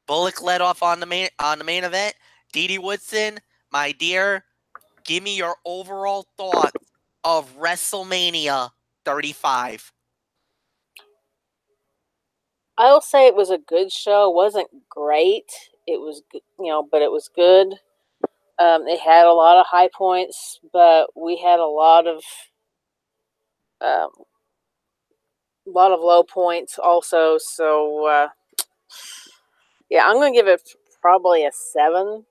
Bullock led off on the main event. Dee Woodson, my dear, give me your overall thoughts of WrestleMania 35. I'll say it was a good show. It wasn't great. It was, but it was good. It had a lot of high points, but we had a lot of low points also. So yeah, I'm going to give it probably a 7.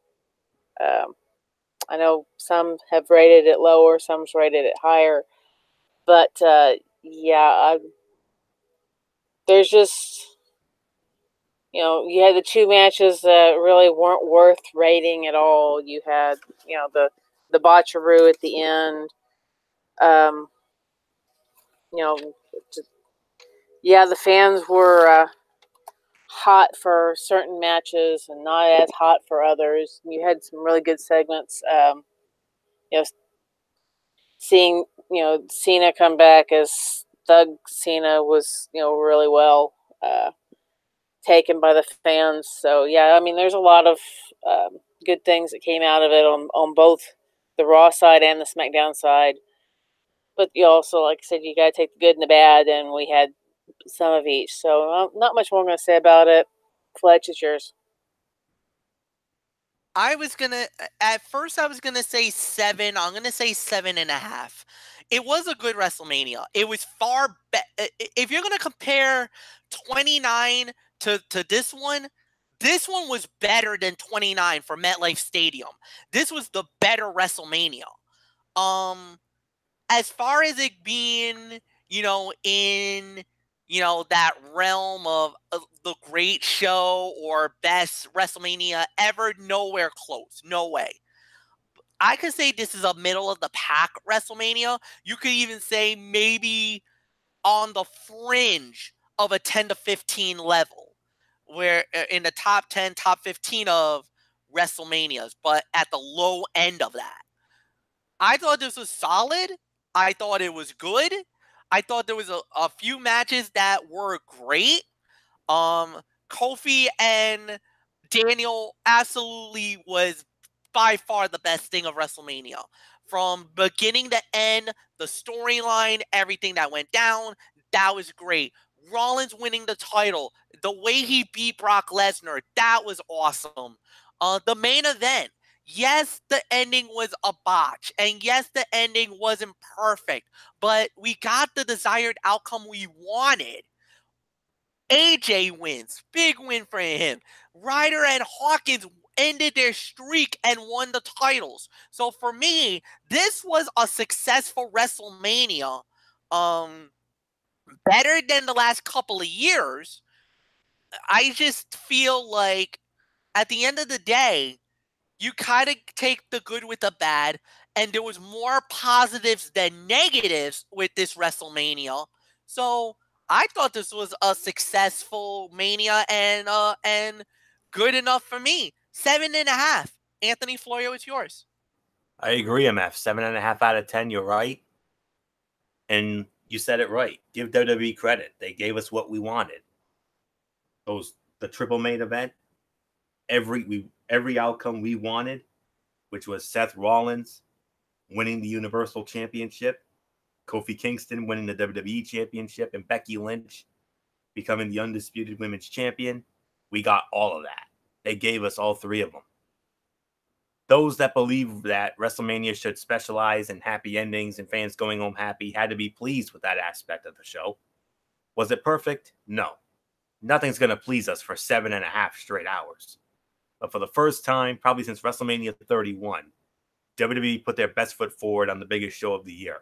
I know some have rated it lower, some's rated it higher, but yeah, there's just, you had the 2 matches that really weren't worth rating at all. You had, the botcheroo at the end. Yeah, the fans were hot for certain matches and not as hot for others. You had some really good segments. Seeing Cena come back as Thug Cena was really well taken by the fans. So yeah, I mean, there's a lot of good things that came out of it on both the Raw side and the SmackDown side. But you also, like I said, you got to take the good and the bad, and we had some of each. So not much more I'm going to say about it. Fletch, it's yours. At first I was gonna say 7. I'm gonna say 7.5. It was a good WrestleMania. It was far better. If you're gonna compare 29 to this one was better than 29 for MetLife Stadium. This was the better WrestleMania. As far as it being, in that realm of the great show or best WrestleMania ever, nowhere close. No way. I could say this is a middle of the pack WrestleMania. You could even say maybe on the fringe of a 10 to 15 level, where in the top 10, top 15 of WrestleManias, but at the low end of that. I thought this was solid. I thought it was good. I thought there was a few matches that were great. Kofi and Daniel absolutely was by far the best thing of WrestleMania. From beginning to end, the storyline, everything that went down, that was great. Rollins winning the title, the way he beat Brock Lesnar, that was awesome. The main event, yes, the ending was a botch, and yes, the ending wasn't perfect, but we got the desired outcome we wanted. AJ wins. Big win for him. Ryder and Hawkins ended their streak and won the titles. So for me, this was a successful WrestleMania. Better than the last couple of years. I just feel like at the end of the day, you kind of take the good with the bad, and there was more positives than negatives with this WrestleMania. So I thought this was a successful Mania and good enough for me. 7.5. Anthony Florio, it's yours. I agree, MF. 7.5 out of 10. You're right, and you said it right. Give WWE credit. They gave us what we wanted. The triple main event. Every outcome we wanted, which was Seth Rollins winning the Universal Championship, Kofi Kingston winning the WWE Championship, and Becky Lynch becoming the undisputed women's champion. We got all of that. They gave us all 3 of them. those that believe that WrestleMania should specialize in happy endings and fans going home happy had to be pleased with that aspect of the show. Was it perfect? No. Nothing's going to please us for 7.5 straight hours. But for the first time, probably since WrestleMania 31, WWE put their best foot forward on the biggest show of the year.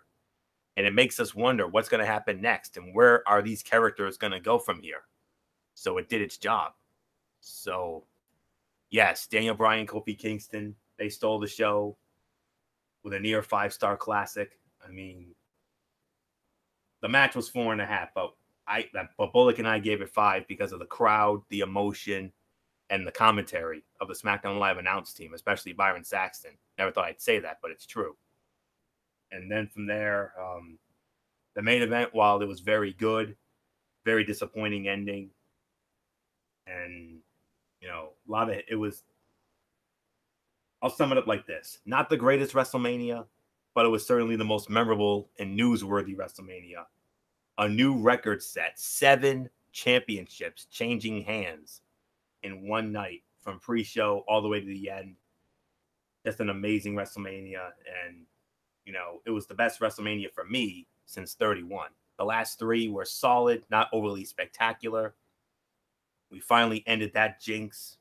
And it makes us wonder what's going to happen next and where are these characters going to go from here. So it did its job. So, yes, Daniel Bryan, Kofi Kingston, they stole the show with a near 5-star classic. I mean, the match was 4.5, but Bullock and I gave it 5 because of the crowd, the emotion, and the commentary of the SmackDown Live announce team, especially Byron Saxton. Never thought I'd say that, but it's true. And then from there, the main event, while it was very good, very disappointing ending. And, you know, a lot of it was, I'll sum it up like this. Not the greatest WrestleMania, but it was certainly the most memorable and newsworthy WrestleMania. A new record set, 7 championships changing hands in one night from pre-show all the way to the end. Just an amazing WrestleMania. And, you know, it was the best WrestleMania for me since 31. The last 3 were solid, not overly spectacular. We finally ended that jinx.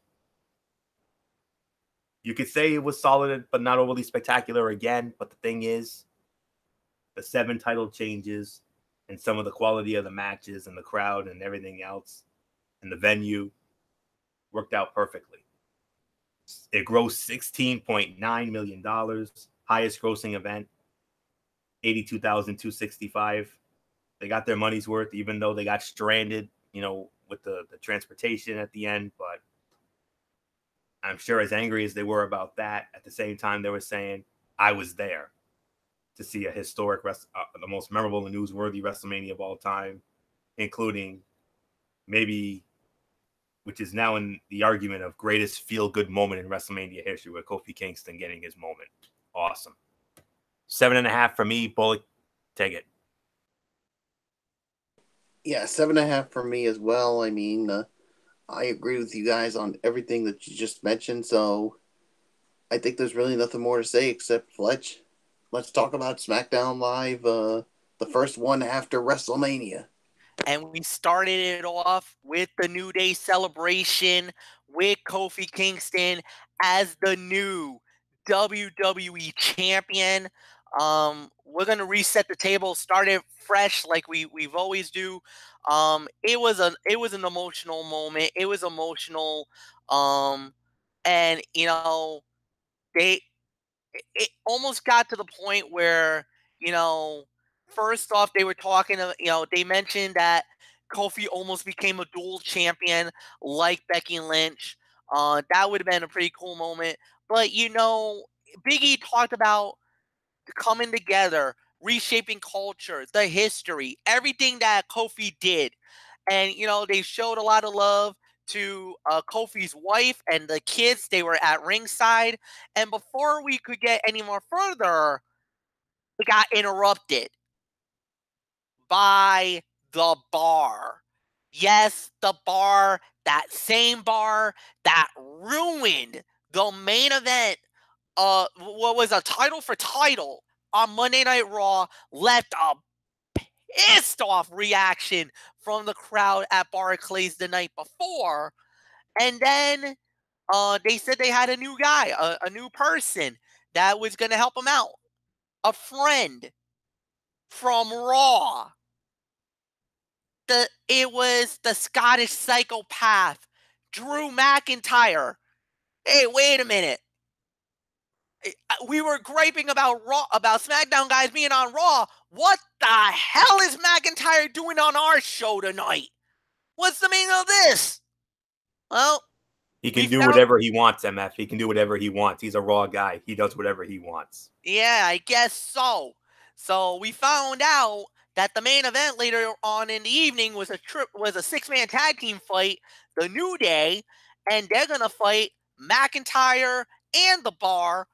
You could say it was solid, but not overly spectacular again. But the thing is, the 7 title changes and some of the quality of the matches and the crowd and everything else and the venue worked out perfectly. It grossed $16.9 million, highest grossing event, $82,265. They got their money's worth, even though they got stranded, you know, with the transportation at the end. But I'm sure as angry as they were about that, at the same time, they were saying, I was there to see a historic, the most memorable and newsworthy WrestleMania of all time, including maybe, which is now in the argument of greatest feel-good moment in WrestleMania history with Kofi Kingston getting his moment. Awesome. 7.5 for me. Bullock, take it. Yeah, 7.5 for me as well. I mean, I agree with you guys on everything that you just mentioned, so I think there's really nothing more to say except let's talk about SmackDown Live, the first one after WrestleMania. And we started it off with the New Day celebration with Kofi Kingston as the new WWE champion. We're gonna reset the table, start it fresh like we've always do. It was an emotional moment. It was emotional. And you know, it almost got to the point where, you know, first off, they were talking, they mentioned that Kofi almost became a dual champion like Becky Lynch. That would have been a pretty cool moment. But, you know, Big E talked about coming together, reshaping culture, the history, everything that Kofi did. And, you know, they showed a lot of love to Kofi's wife and the kids. They were at ringside. And before we could get any more further, we got interrupted by the bar. Yes, the bar, that same bar that ruined the main event. What was a title for title on Monday Night Raw, left a pissed off reaction from the crowd at Barclays the night before. And then they said they had a new guy, a new person that was going to help them out. A friend from Raw. It was the Scottish psychopath, Drew McIntyre. Hey, wait a minute. We were griping about Raw, about SmackDown guys being on Raw. What the hell is McIntyre doing on our show tonight? What's the meaning of this? Well, he can do whatever he wants, MF. He can do whatever he wants. He's a Raw guy. He does whatever he wants. Yeah, I guess so. So we found out that the main event later on in the evening was a 6-man tag team fight, the New Day, and they're gonna fight McIntyre and the Bar.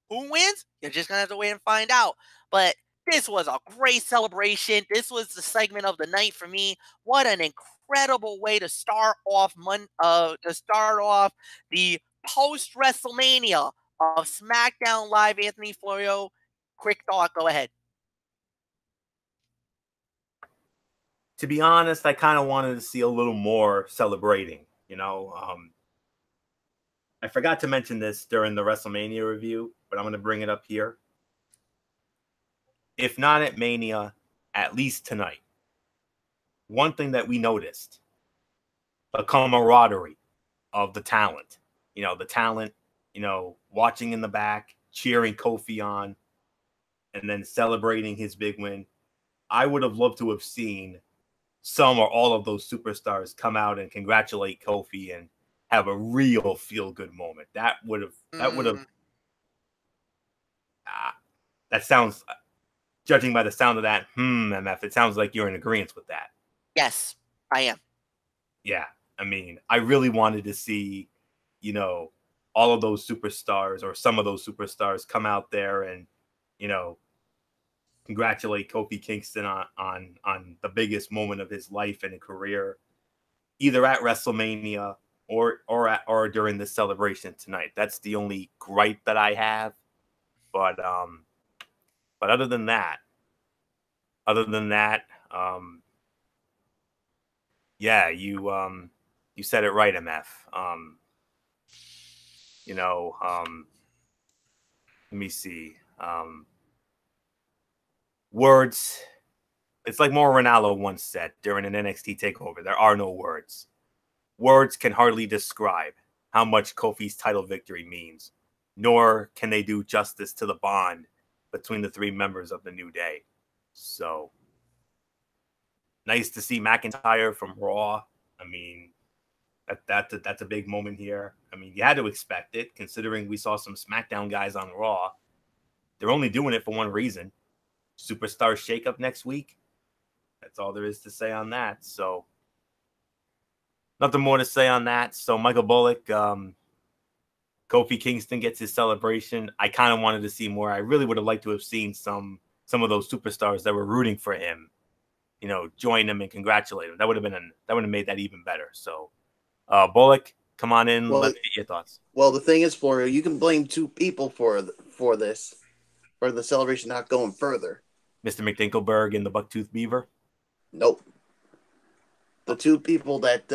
Who wins? You're just gonna have to wait and find out. But this was a great celebration. This was the segment of the night for me. What an incredible way to start off the post WrestleMania of SmackDown Live. Anthony Florio, quick thought. Go ahead. To be honest, I kind of wanted to see a little more celebrating. I forgot to mention this during the WrestleMania review, but I'm going to bring it up here. If not at Mania, at least tonight. One thing that we noticed, the camaraderie of the talent. The talent, watching in the back, cheering Kofi on, and then celebrating his big win. I would have loved to have seen some or all of those superstars come out and congratulate Kofi and have a real feel-good moment. That sounds, judging by the sound of that, MF, it sounds like you're in agreement with that. Yes, I am. Yeah, I mean, I really wanted to see, all of those superstars or some of those superstars come out there and, congratulate Kofi Kingston on the biggest moment of his life and career, either at WrestleMania or during this celebration tonight. That's the only gripe that I have. But other than that, yeah, you said it right, MF. Let me see. Words. It's like Mauro Ranallo once said during an NXT takeover. There are no words. Words can hardly describe how much Kofi's title victory means, nor can they do justice to the bond between the three members of the New Day. So, nice to see McIntyre from Raw. I mean, that's a big moment here. I mean, you had to expect it, considering we saw some SmackDown guys on Raw. They're only doing it for one reason. Superstar shakeup next week. That's all there is to say on that. So, nothing more to say on that. So, Michael Bullock, Kofi Kingston gets his celebration. I kind of wanted to see more. I really would have liked to have seen some of those superstars that were rooting for him, join him and congratulate him. That would have made that even better. So, Bullock, come on in. Let's get your thoughts. Well, the thing is, Florio, you can blame two people for this, for the celebration not going further. Mr. McDinkleberg and the Bucktooth Beaver? Nope. The two people that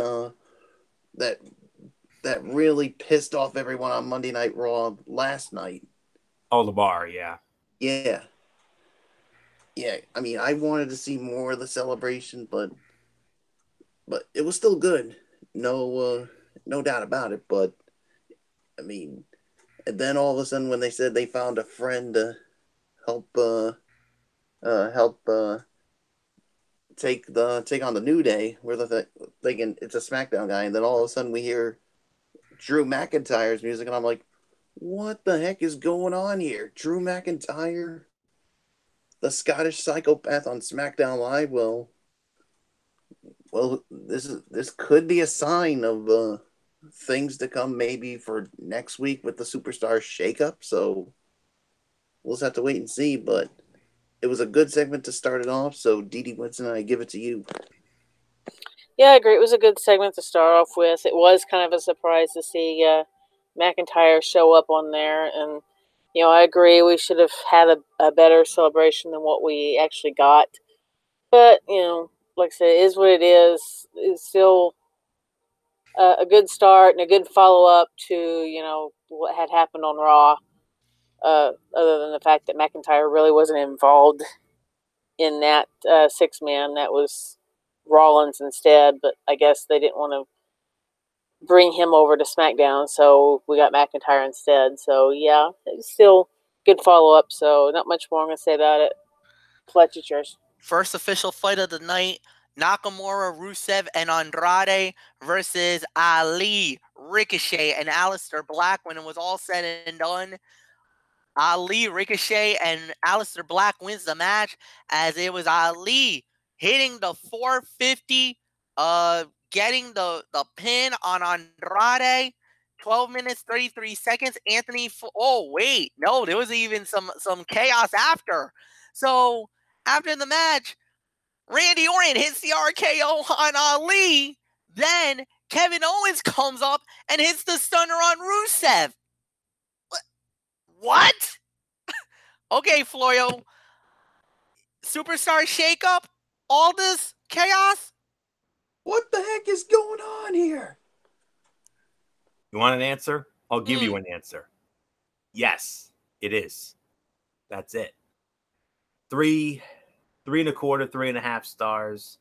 really pissed off everyone on Monday Night Raw last night. Oh, the bar, yeah. Yeah. Yeah, I mean, I wanted to see more of the celebration, but it was still good. No doubt about it. But I mean, and then all of a sudden, when they said they found a friend to help take on the New Day, where they're thinking it's a SmackDown guy, and then all of a sudden we hear Drew McIntyre's music, and I'm like, what the heck is going on here? Drew McIntyre, the Scottish psychopath on SmackDown Live. Well, this could be a sign of things to come, maybe for next week with the Superstar shakeup. So we'll just have to wait and see. But it was a good segment to start it off. So Dee Winston, I give it to you. Yeah, I agree. It was a good segment to start off with. It was kind of a surprise to see McIntyre show up on there, and I agree. We should have had a better celebration than what we actually got. But like I said, it is what it is. It's still a good start and a good follow up to what had happened on Raw. Other than the fact that McIntyre really wasn't involved in that 6-man, that was Rollins instead. But I guess they didn't want to bring him over to SmackDown, so we got McIntyre instead. So yeah, it's still good follow up. So not much more I'm gonna say about it. Fletch, it's yours. First official fight of the night: Nakamura, Rusev, and Andrade versus Ali, Ricochet, and Aleister Black. When it was all said and done, Ali, Ricochet, and Aleister Black wins the match, as it was Ali hitting the 450, getting the pin on Andrade. 12 minutes, 33 seconds. Oh, wait. No, there was even some chaos after. So, after the match, Randy Orton hits the RKO on Ali. Then Kevin Owens comes up and hits the stunner on Rusev. What? Okay, Florio. Superstar shakeup? All this chaos? What the heck is going on here? You want an answer? I'll give you an answer. Yes, it is. That's it. 3.25, 3.5 stars.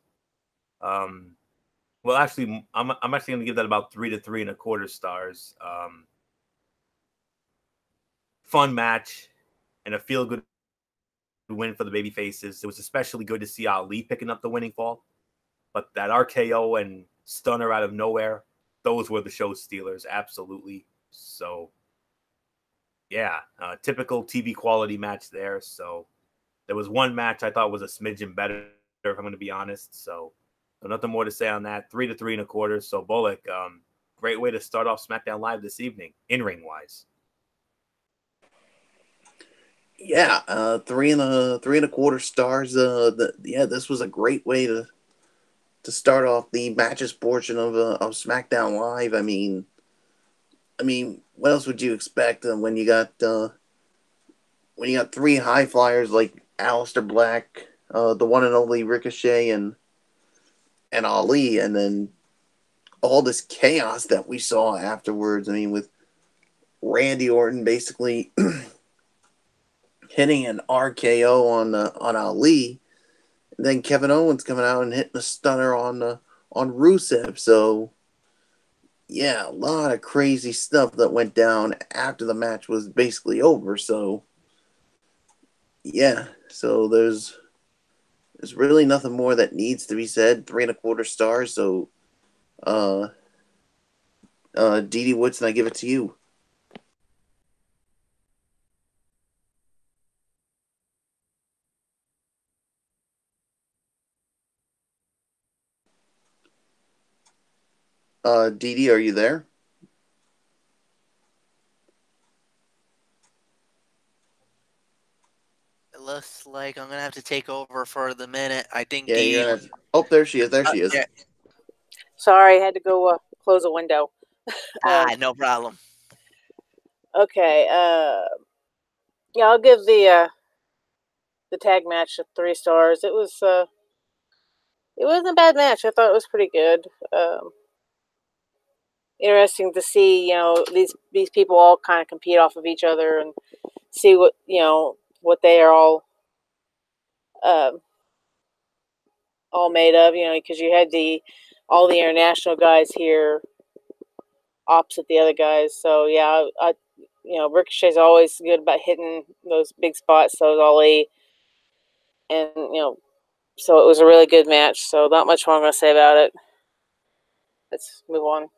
Well, actually, I'm actually going to give that about 3 to 3.25 stars. Fun match and a feel good win for the baby faces. It was especially good to see Ali picking up the winning fall, but that RKO and stunner out of nowhere, those were the show stealers, absolutely. So, yeah, typical TV quality match there. So, there was one match I thought was a smidgen better, if I'm going to be honest. So nothing more to say on that. 3 to 3.25. So Bullock, great way to start off SmackDown Live this evening, in-ring wise. Yeah, 3.25 stars. This was a great way to start off the matches portion of SmackDown Live. I mean, what else would you expect when you got three high flyers like Aleister Black, the one and only Ricochet, and Ali, and then all this chaos that we saw afterwards. I mean, with Randy Orton basically hitting an RKO on Ali, and then Kevin Owens coming out and hitting a stunner on Rusev. So yeah, a lot of crazy stuff that went down after the match was basically over. So yeah, so there's really nothing more that needs to be said. 3.25 stars. So Dee Woodson, I give it to you. Dee, are you there? It looks like I'm gonna have to take over for the minute. I think Yeah, you're Dee. gonna. Oh, there she is. There she is. Yeah. Sorry, I had to go close a window. No problem. Okay. Yeah, I'll give the tag match 3 stars. It wasn't a bad match. I thought it was pretty good. Interesting to see, these people all kind of compete off of each other and see what they are all made of. Because you had all the international guys here opposite the other guys. So yeah, Ricochet's always good about hitting those big spots. So is Ali, and so it was a really good match. So not much more I'm going to say about it. Let's move on.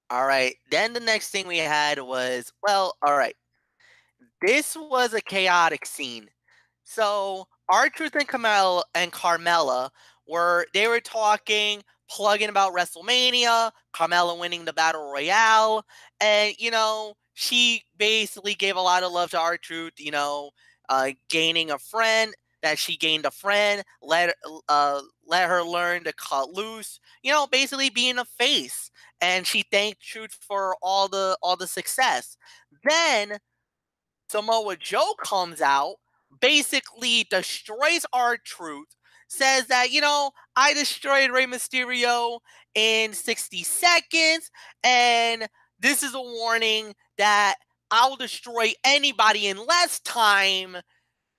All right. Then the next thing we had was, well, all right. This was a chaotic scene. So R-Truth and Carmella they were talking, plugging about WrestleMania, Carmella winning the Battle Royale, and she basically gave a lot of love to R-Truth, gaining a friend, that she gained a friend, let her learn to cut loose, basically being a face. And she thanked Truth for all the success. Then Samoa Joe comes out, basically destroys R-Truth, says that, I destroyed Rey Mysterio in 60 seconds, and this is a warning that I'll destroy anybody in less time.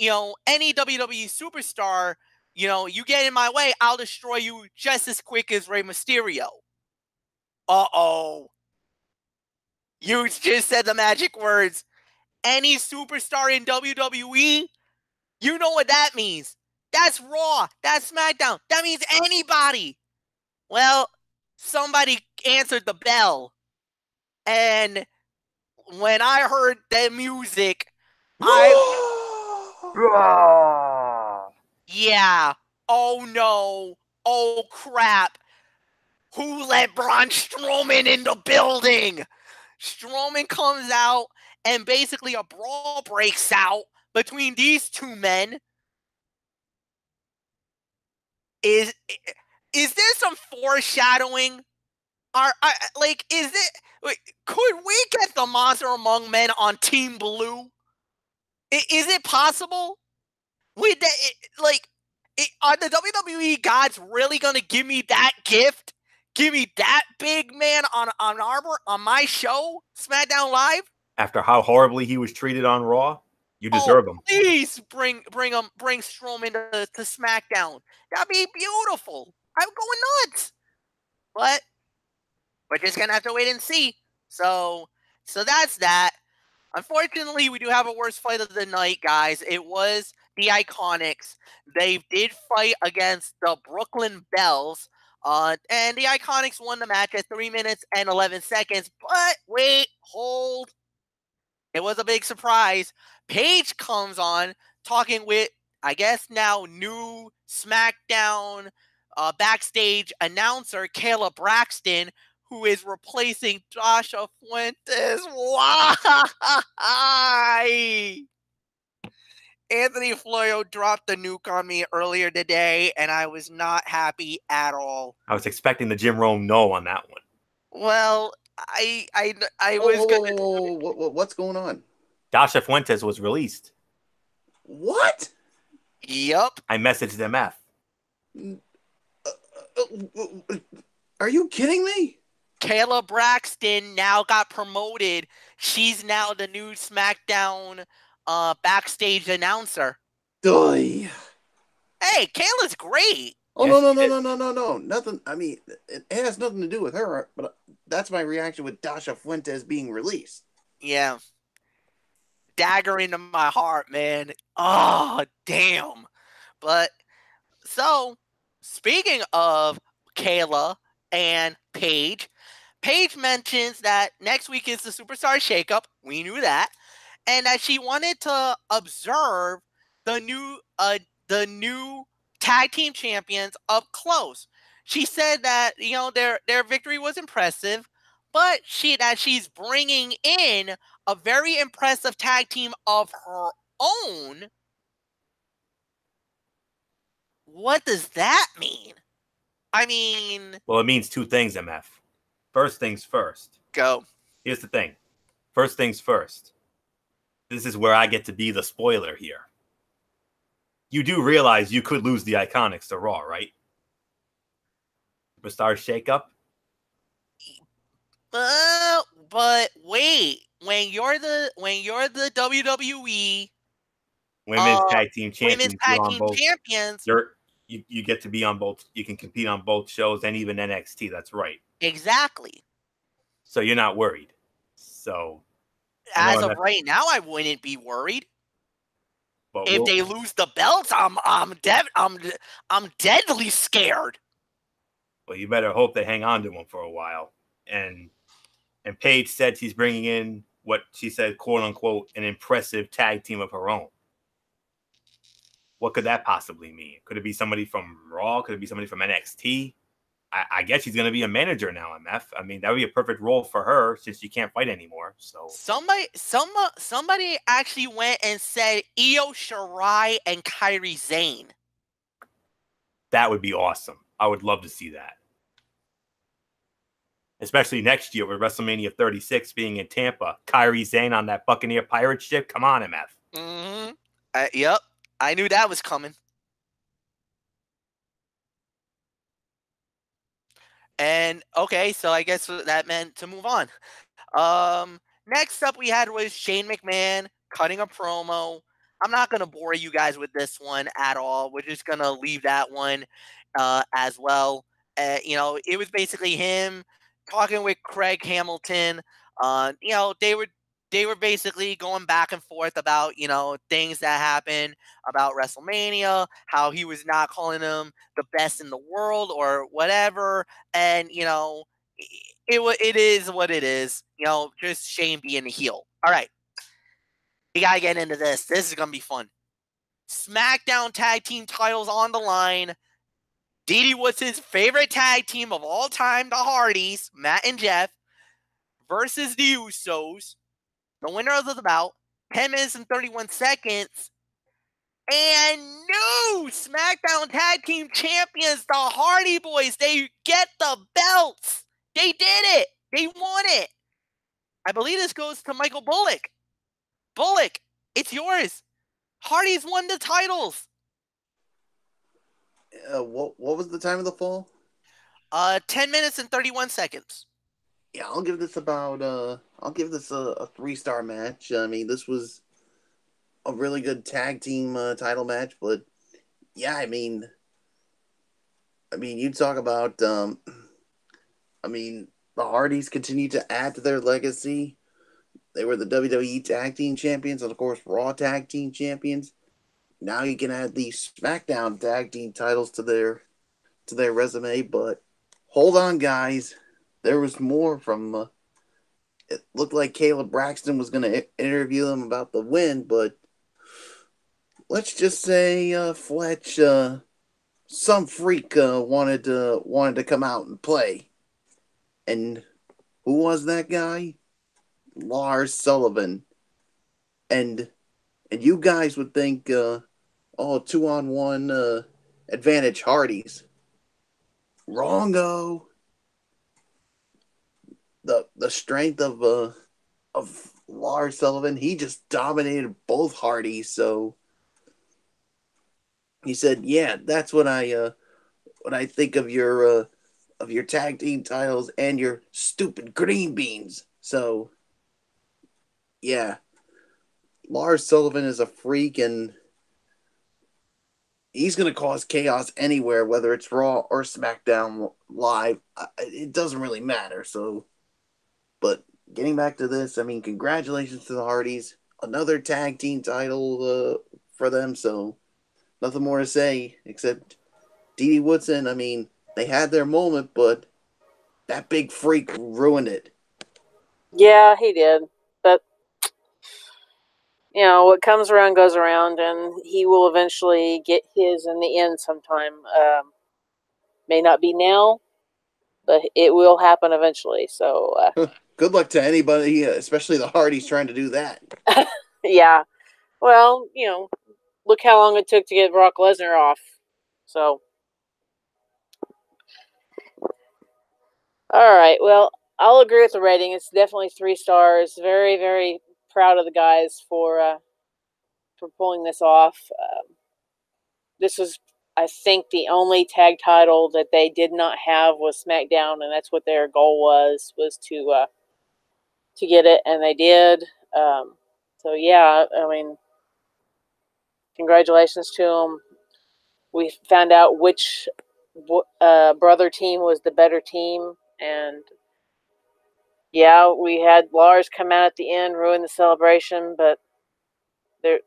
Any WWE superstar, you get in my way, I'll destroy you just as quick as Rey Mysterio. Uh-oh. You just said the magic words. Any superstar in WWE, you know what that means. That's Raw. That's SmackDown. That means anybody. Well, somebody answered the bell. And when I heard the music, yeah. Oh no. Oh crap. Who let Braun Strowman in the building? Strowman comes out, and basically a brawl breaks out between these two men. Is there some foreshadowing like, is it? Wait, could we get the Monster Among Men on Team Blue? Is it possible? Would that are the WWE gods really gonna give me that gift? Give me that big man on my show, SmackDown Live? After how horribly he was treated on Raw, you deserve him. Please bring Strowman to SmackDown. That'd be beautiful. I'm going nuts. But we're just gonna have to wait and see. So that's that. Unfortunately, we do have a worst fight of the night, guys. It was the Iconics. They did fight against the Brooklyn Bells. And the Iconics won the match at 3 minutes and 11 seconds. But wait, hold. It was a big surprise. Paige comes on talking with, I guess now, new SmackDown backstage announcer, Kayla Braxton, who is replacing Joshua Fuentes. Why? Anthony Florio dropped the nuke on me earlier today, and I was not happy at all. I was expecting the Jim Rome no on that one. Well, I was gonna. What's going on? Joshua Fuentes was released. What? Yup. I messaged MF. Are you kidding me? Kayla Braxton now got promoted. She's now the new SmackDown backstage announcer. Hey, Kayla's great. Oh, no. Nothing. I mean, it has nothing to do with her, but that's my reaction with Dasha Fuentes being released. Yeah. Dagger into my heart, man. Oh, damn. But, so, speaking of Kayla and Paige, Paige mentions that next week is the Superstar Shakeup. We knew that. And that she wanted to observe the new tag team champions up close. She said that, their victory was impressive, but she's bringing in a very impressive tag team of her own. What does that mean? I mean... Well, it means two things, MF. First things first. Go. Here's the thing. First things first. This is where I get to be the spoiler here. You do realize you could lose the Iconics to Raw, right? Superstar Shakeup? But wait. When you're the WWE Women's Tag Team Champions, you get to be on both. You can compete on both shows and even NXT. That's right. Exactly. So you're not worried. So as of right now, I wouldn't be worried. But if they lose the belts, I'm deadly scared. Well, you better hope they hang on to them for a while. And Paige said she's bringing in what she said, quote unquote, an impressive tag team of her own. What could that possibly mean? Could it be somebody from Raw? Could it be somebody from NXT? I guess she's going to be a manager now, MF. I mean, that would be a perfect role for her since she can't fight anymore. So somebody actually went and said Io Shirai and Kairi Sane. That would be awesome. I would love to see that. Especially next year with WrestleMania 36 being in Tampa. Kairi Sane on that Buccaneer pirate ship. Come on, MF. Mm-hmm. Yep. I knew that was coming. And, okay, so I guess that meant to move on. Next up we had was Shane McMahon cutting a promo. I'm not going to bore you guys with this one at all. We're just going to leave that one as well. It was basically him talking with Craig Hamilton. They were basically going back and forth about, things that happened about WrestleMania, how he was not calling them the best in the world or whatever. And, it is what it is. Just Shane being a heel. All right. We got to get into this. This is going to be fun. SmackDown tag team titles on the line. Didi Woods' favorite tag team of all time, the Hardys, Matt and Jeff, versus the Usos. The winner of the bout, 10 minutes and 31 seconds. And new SmackDown Tag Team Champions, the Hardy Boys. They get the belts. They did it. They won it. I believe this goes to Michael Bullock. Bullock, it's yours. Hardy's won the titles. What was the time of the fall? 10 minutes and 31 seconds. Yeah, I'll give this a 3-star match. I mean, this was a really good tag team title match, but yeah, I mean, you talk about the Hardys continue to add to their legacy. They were the WWE Tag Team Champions and, of course, Raw Tag Team Champions. Now you can add the SmackDown Tag Team titles to their resume, but hold on, guys. There was more from. It looked like Caleb Braxton was going to interview them about the win, but let's just say Fletch, some freak wanted to come out and play, and who was that guy? Lars Sullivan, and you guys would think, 2-on-1 advantage Hardys. Wrongo. The strength of Lars Sullivan, he just dominated both Hardys. So he said, "Yeah, that's what I think of your tag team titles and your stupid green beans." So yeah, Lars Sullivan is a freak, and he's going to cause chaos anywhere, whether it's Raw or SmackDown Live. It doesn't really matter. So, but getting back to this, I mean, congratulations to the Hardys. Another tag team title for them. So, nothing more to say except Dee Woodson. I mean, they had their moment, but that big freak ruined it. Yeah, he did. But what comes around goes around, and he will eventually get his in the end sometime. May not be now, but it will happen eventually. So good luck to anybody, especially the Hardys, trying to do that. Yeah. Well, look how long it took to get Brock Lesnar off. So, all right. Well, I'll agree with the rating. It's definitely 3 stars. Very, very proud of the guys for pulling this off. This was, I think, the only tag title that they did not have was SmackDown, and that's what their goal was to get it, and they did. So yeah, I mean, congratulations to them. We found out which brother team was the better team, and yeah, we had Lars come out at the end, ruin the celebration, but there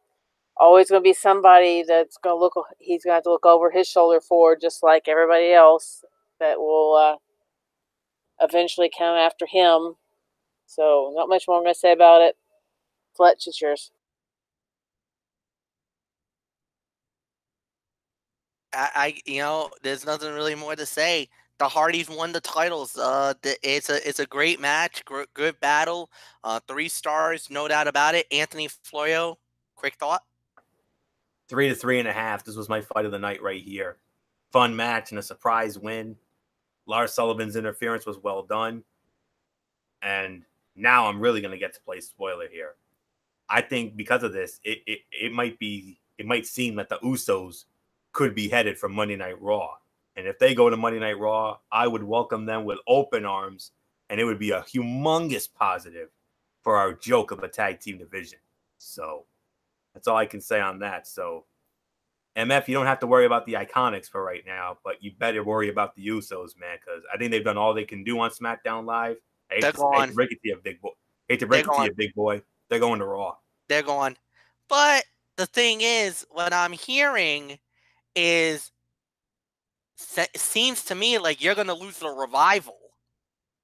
always going to be somebody that's going to look. He's going to have to look over his shoulder for, just like everybody else, that will eventually come after him. So, not much more I'm going to say about it. Fletch, it's yours. There's nothing really more to say. The Hardys won the titles. It's a great match, good battle. 3 stars, no doubt about it. Anthony Florio, quick thought. 3 to 3.5. This was my fight of the night right here. Fun match and a surprise win. Lars Sullivan's interference was well done. And now I'm really going to get to play spoiler here. I think because of this, it might seem that the Usos could be headed for Monday Night Raw. And if they go to Monday Night Raw, I would welcome them with open arms, and it would be a humongous positive for our joke of a tag team division. So that's all I can say on that. So, MF, you don't have to worry about the Iconics for right now, but you better worry about the Usos, man, because I think they've done all they can do on SmackDown Live. I hate to break it to you, big boy. They're going to Raw. They're going. But the thing is, what I'm hearing is, it seems to me like you're going to lose the Revival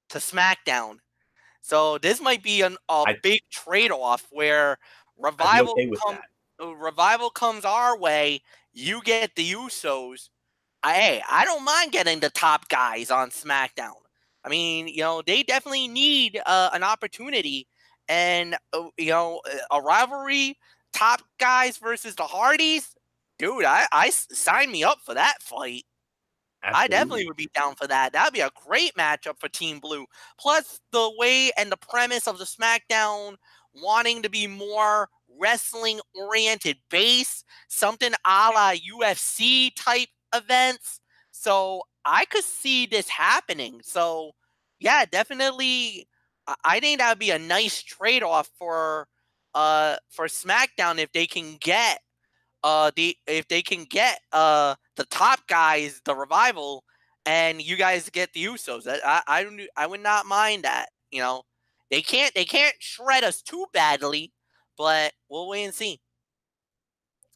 to SmackDown. So this might be a big trade-off where Revival comes our way, you get the Usos. I don't mind getting the top guys on SmackDown. I mean, they definitely need an opportunity, and a rivalry, top guys versus the Hardys. Dude, I sign me up for that fight. I definitely would be down for that. That'd be a great matchup for Team Blue. Plus, the way and the premise of the SmackDown wanting to be more wrestling-oriented base, something a la UFC type events. So I could see this happening. So yeah, definitely. I think that would be a nice trade-off for SmackDown if they can get the top guys, the Revival, and you guys get the Usos. I would not mind that. You know, they can't shred us too badly, but we'll wait and see.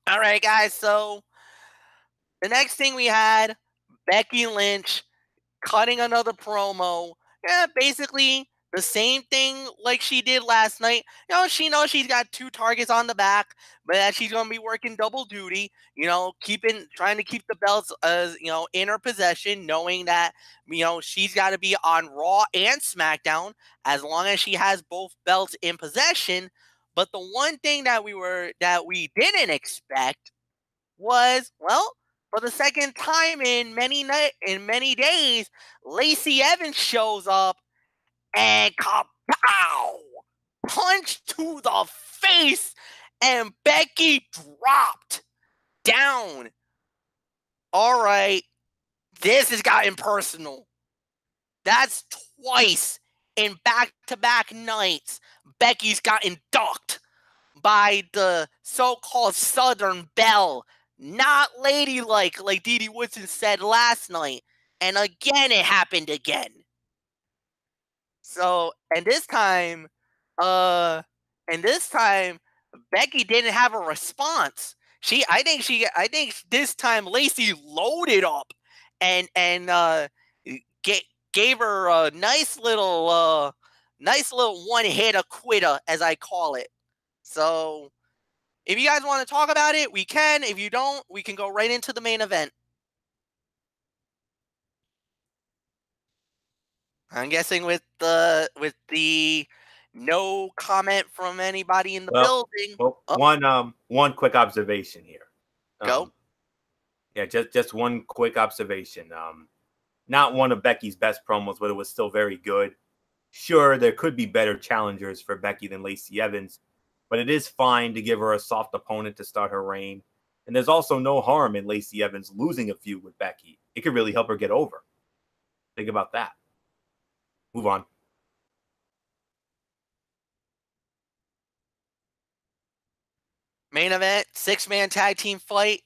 All right, guys. So the next thing we had Becky Lynch cutting another promo. Yeah, basically the same thing like she did last night. You know, she knows she's got 2 targets on the back, but that she's gonna be working double duty. You know, trying to keep the belts in her possession, knowing that she's got to be on Raw and SmackDown as long as she has both belts in possession. But the one thing that we didn't expect was, well, for the second time in many days, Lacey Evans shows up and kapow! Punch to the face, and Becky dropped down. All right, this has gotten personal. That's twice in back-to-back nights Becky's gotten ducked by the so-called Southern Belle. Not ladylike, like Dee Dee Woodson said last night. And again, it happened again. So, and this time, Becky didn't have a response. I think this time Lacey loaded up and gave her a nice little one-hit quitter, as I call it. So, if you guys want to talk about it, we can. If you don't, we can go right into the main event. I'm guessing with the no comment from anybody in the building. Well, one quick observation here. Go. Yeah, just one quick observation. Not one of Becky's best promos, but it was still very good. Sure, there could be better challengers for Becky than Lacey Evans, but it is fine to give her a soft opponent to start her reign. And there's also no harm in Lacey Evans losing a feud with Becky. It could really help her get over. Think about that. Move on. Main event, 6-man tag team fight.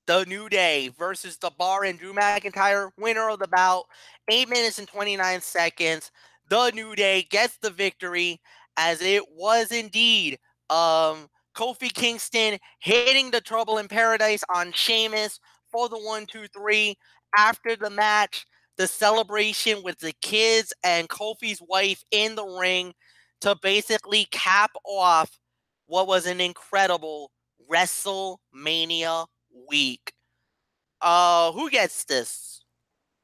The New Day versus The Bar and Drew McIntyre. Winner of the bout. 8 minutes and 29 seconds. The New Day gets the victory, as it was indeed Kofi Kingston hitting the Trouble in Paradise on Sheamus for the 1-2-3. After the match, the celebration with the kids and Kofi's wife in the ring to basically cap off what was an incredible WrestleMania week. Who gets this?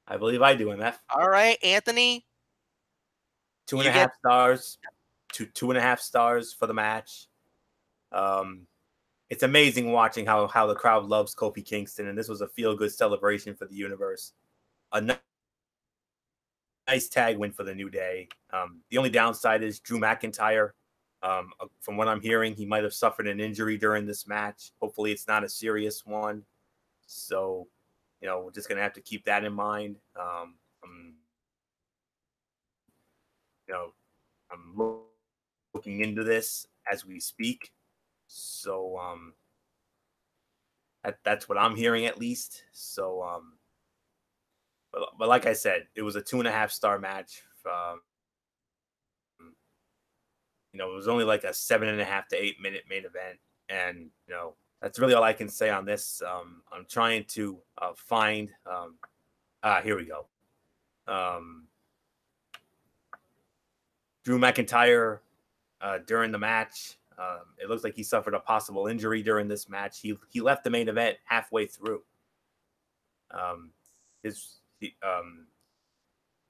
I believe I do, MF. All right, Anthony. 2.5 stars. 2.5 stars for the match. It's amazing watching how the crowd loves Kofi Kingston, and this was a feel-good celebration for the universe. A nice tag win for the New Day. The only downside is Drew McIntyre. From what I'm hearing, he might have suffered an injury during this match. Hopefully it's not a serious one. So, we're just going to have to keep that in mind. I'm looking into this as we speak. So, that's what I'm hearing at least. So, but like I said, it was a 2.5 star match. It was only like a 7.5 to 8 minute main event. And, that's really all I can say on this. I'm trying to find, here we go. Drew McIntyre, during the match, it looks like he suffered a possible injury during this match. He left the main event halfway through. It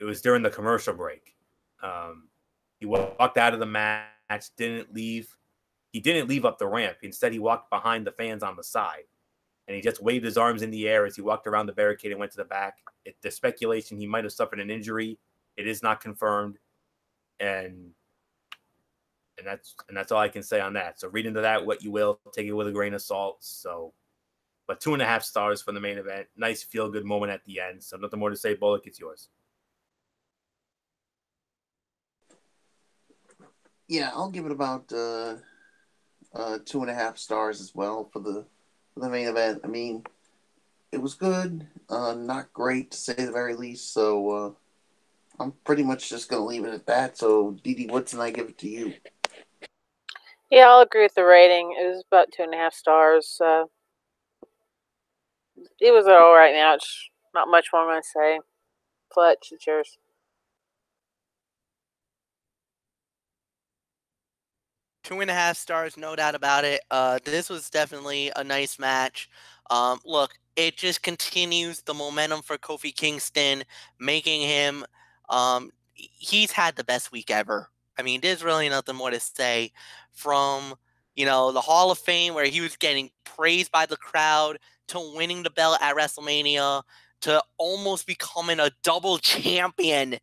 was during the commercial break. He walked out of the match, didn't leave. He didn't leave up the ramp. Instead, he walked behind the fans on the side. and he just waved his arms in the air as he walked around the barricade and went to the back. The speculation he might have suffered an injury. It is not confirmed, and that's all I can say on that. So read into that what you will. Take it with a grain of salt. So, but 2.5 stars for the main event. Nice feel good moment at the end. So nothing more to say. Bullock, it's yours. Yeah, I'll give it about 2.5 stars as well for the main event. I mean, it was good, not great to say the very least. So I'm pretty much just gonna leave it at that. So Dee Woodson, I give it to you. Yeah, I'll agree with the rating. It was about 2.5 stars. It was all right now. It's not much more I'm going to say. Fletch, it's yours. 2.5 stars, no doubt about it. This was definitely a nice match. Look, it just continues the momentum for Kofi Kingston, making him. He's had the best week ever. I mean, there's really nothing more to say. From the Hall of Fame, where he was getting praised by the crowd, to winning the belt at WrestleMania, to almost becoming a double champion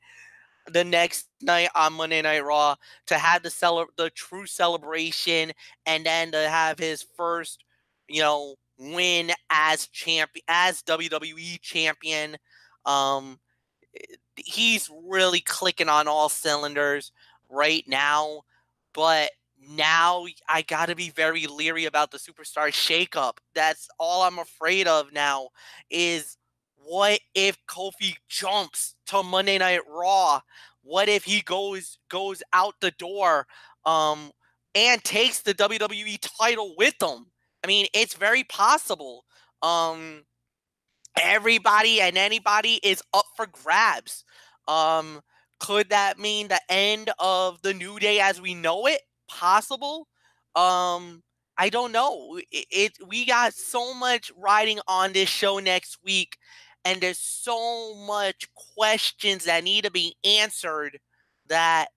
the next night on Monday Night Raw, to have the true celebration, and then to have his first, win as WWE champion. He's really clicking on all cylinders right now, but now I got to be very leery about the superstar shakeup. That's all I'm afraid of now. Is what if Kofi jumps to Monday Night Raw? What if he goes out the door and takes the WWE title with him? I mean, it's very possible. Everybody and anybody is up for grabs. Um, could that mean the end of the New Day as we know it? Possible. I don't know. We got so much riding on this show next week, and there's so much questions that need to be answered that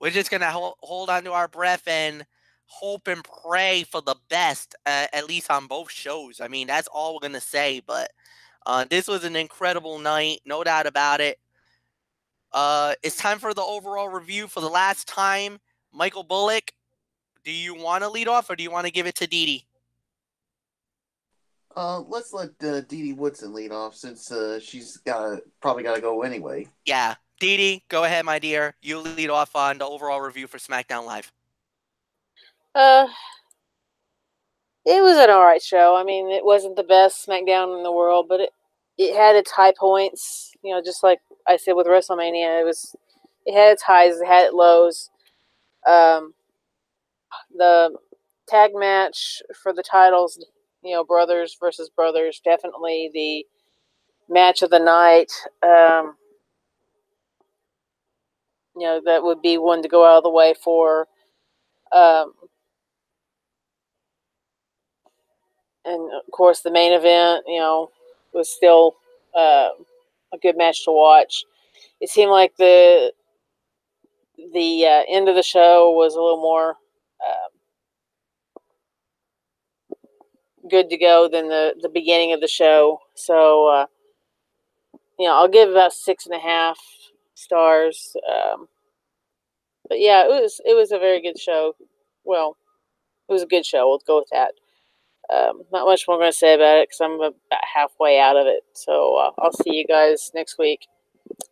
we're just gonna hold on to our breath and hope and pray for the best, at least on both shows. I mean, that's all we're gonna say. But this was an incredible night, no doubt about it. It's time for the overall review for the last time. Michael Bullock, do you want to lead off, or do you want to give it to Dee? Let's let Dee Woodson lead off since she's probably got to go anyway. Yeah, Dee, go ahead, my dear. You lead off on the overall review for SmackDown Live. It was an alright show. I mean, it wasn't the best SmackDown in the world, but it had its high points. Just like I said with WrestleMania, it had its highs, it had its lows. The tag match for the titles, brothers versus brothers, definitely the match of the night. That would be one to go out of the way for. And of course, the main event, was still a good match to watch. It seemed like the end of the show was a little more good to go than the beginning of the show. So, I'll give about 6.5 stars. But yeah, it was a very good show. Well, it was a good show. We'll go with that. Not much more I'm going to say about it because I'm about halfway out of it. So I'll see you guys next week.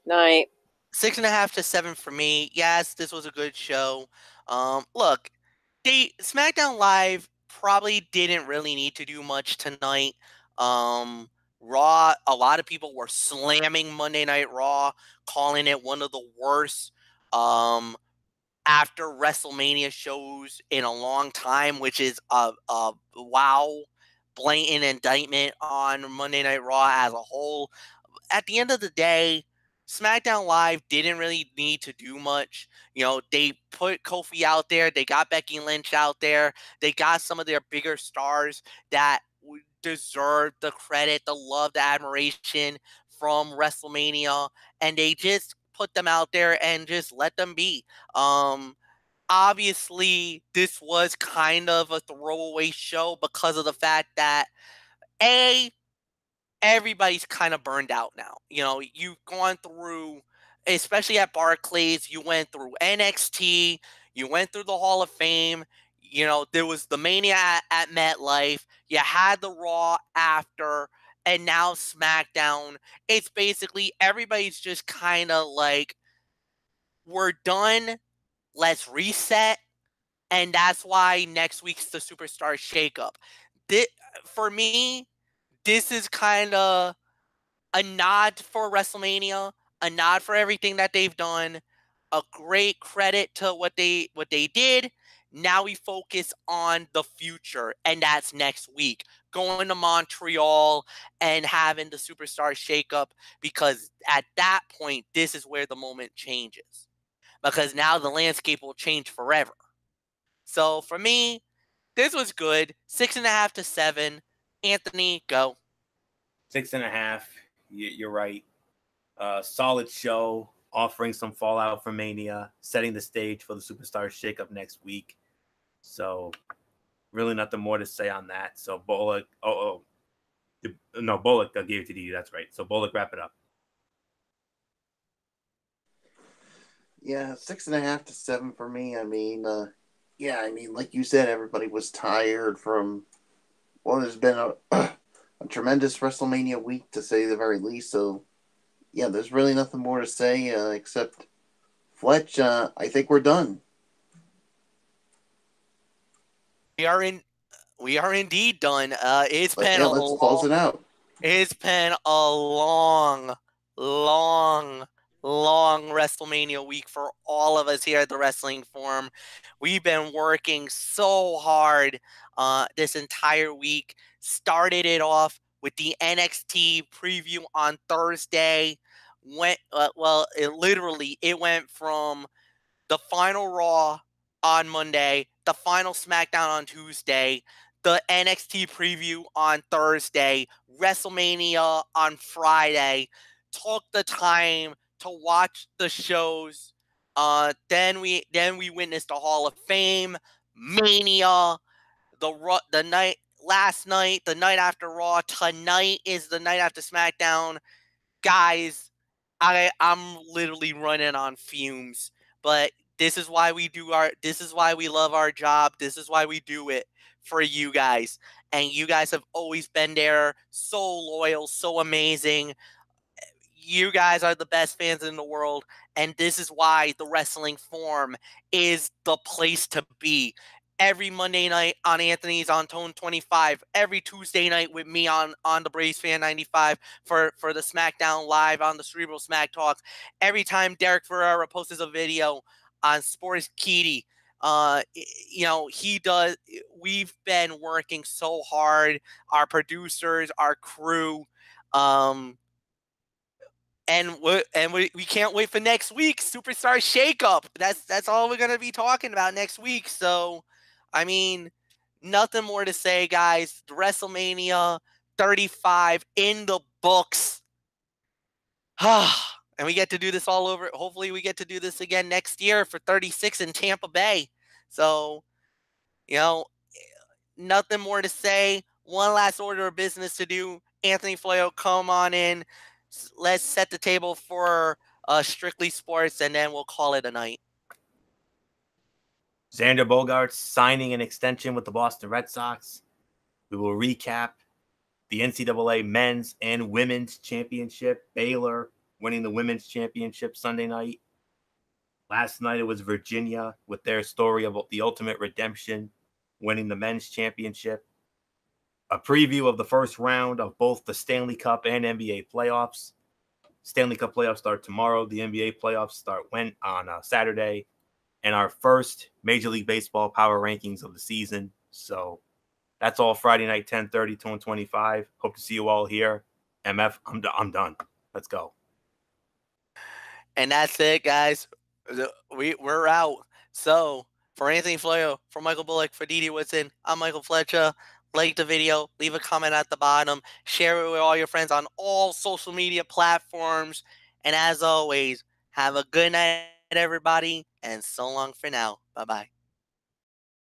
Night. 6.5 to 7 for me. Yes, this was a good show. Look, SmackDown Live probably didn't really need to do much tonight. Raw, a lot of people were slamming Monday Night Raw, calling it one of the worst after WrestleMania shows in a long time, which is a blatant indictment on Monday Night Raw as a whole. At the end of the day, SmackDown Live didn't really need to do much. They put Kofi out there. They got Becky Lynch out there. They got some of their bigger stars that deserve the credit, the love, the admiration from WrestleMania. And they just put them out there and just let them be. obviously this was kind of a throwaway show because of the fact that everybody's kind of burned out now. You know, you've gone through, especially at Barclays, you went through NXT, you went through the Hall of Fame. You know, there was the Mania at MetLife. You had the Raw after, and now SmackDown. It's basically everybody's just kind of like, we're done. Let's reset. And that's why next week's the Superstar Shakeup. For me, this is kind of a nod for WrestleMania, a nod for everything that they've done, a great credit to what they did. Now we focus on the future, and that's next week. Going to Montreal and having the Superstar Shakeup, because at that point, this is where the moment changes. Because now the landscape will change forever. So for me, this was good. 6.5 to 7. Anthony, go. 6.5. You're right. Solid show, offering some fallout for Mania, setting the stage for the Superstar Shakeup next week. So, really nothing more to say on that. So, Bullock, Bullock gave it to you. That's right. So, Bullock, wrap it up. Yeah, 6.5 to 7 for me. I mean, like you said, everybody was tired from what has been a tremendous WrestleMania week, to say the very least. So, yeah, there's really nothing more to say except, Fletch, I think we're done. We are indeed done. Let's close it out. It's been a long WrestleMania week for all of us here at the Wrestling Forum. We've been working so hard this entire week. Started it off with the NXT preview on Thursday. It went from the final Raw on Monday, the final SmackDown on Tuesday, the NXT preview on Thursday, WrestleMania on Friday. Took the time to watch the shows. Then we witnessed the Hall of Fame, Mania, the night last night, the night after Raw. Tonight is the night after SmackDown. Guys, I'm literally running on fumes, but this is why we love our job. This is why we do it for you guys. And you guys have always been there, so loyal, so amazing. You guys are the best fans in the world, and this is why the Wrestling Forum is the place to be. Every Monday night on Anthony's on Tone 25, every Tuesday night with me on the Braves Fan 95 for the SmackDown Live on the Cerebral Smack Talks. Every time Derek Ferreira posts a video on Sports Kitty, he does. We've been working so hard, our producers, our crew, and we can't wait for next week, Superstar Shakeup. That's all we're gonna be talking about next week. So, I mean, nothing more to say, guys. WrestleMania 35 in the books. And we get to do this all over. Hopefully, we get to do this again next year for 36 in Tampa Bay. So, nothing more to say. One last order of business to do. Anthony Floyo, come on in. Let's set the table for Strictly Sports, and then we'll call it a night. Xander Bogaerts signing an extension with the Boston Red Sox. We will recap the NCAA men's and women's championship. Baylor winning the women's championship Sunday night. Last night it was Virginia with their story about the ultimate redemption, winning the men's championship. A preview of the first round of both the Stanley Cup and NBA playoffs. Stanley Cup playoffs start tomorrow. The NBA playoffs start on Saturday. And our first Major League Baseball power rankings of the season. So that's all Friday night, 10:30, Tone 25. Hope to see you all here. MF, I'm done. Let's go. And that's it, guys. We're out. So for Anthony Floyo, for Michael Bullock, for Didi Woodson, I'm Michael Fletcher. Like the video, leave a comment at the bottom, share it with all your friends on all social media platforms, and as always, have a good night. everybody, and so long for now. Bye-bye.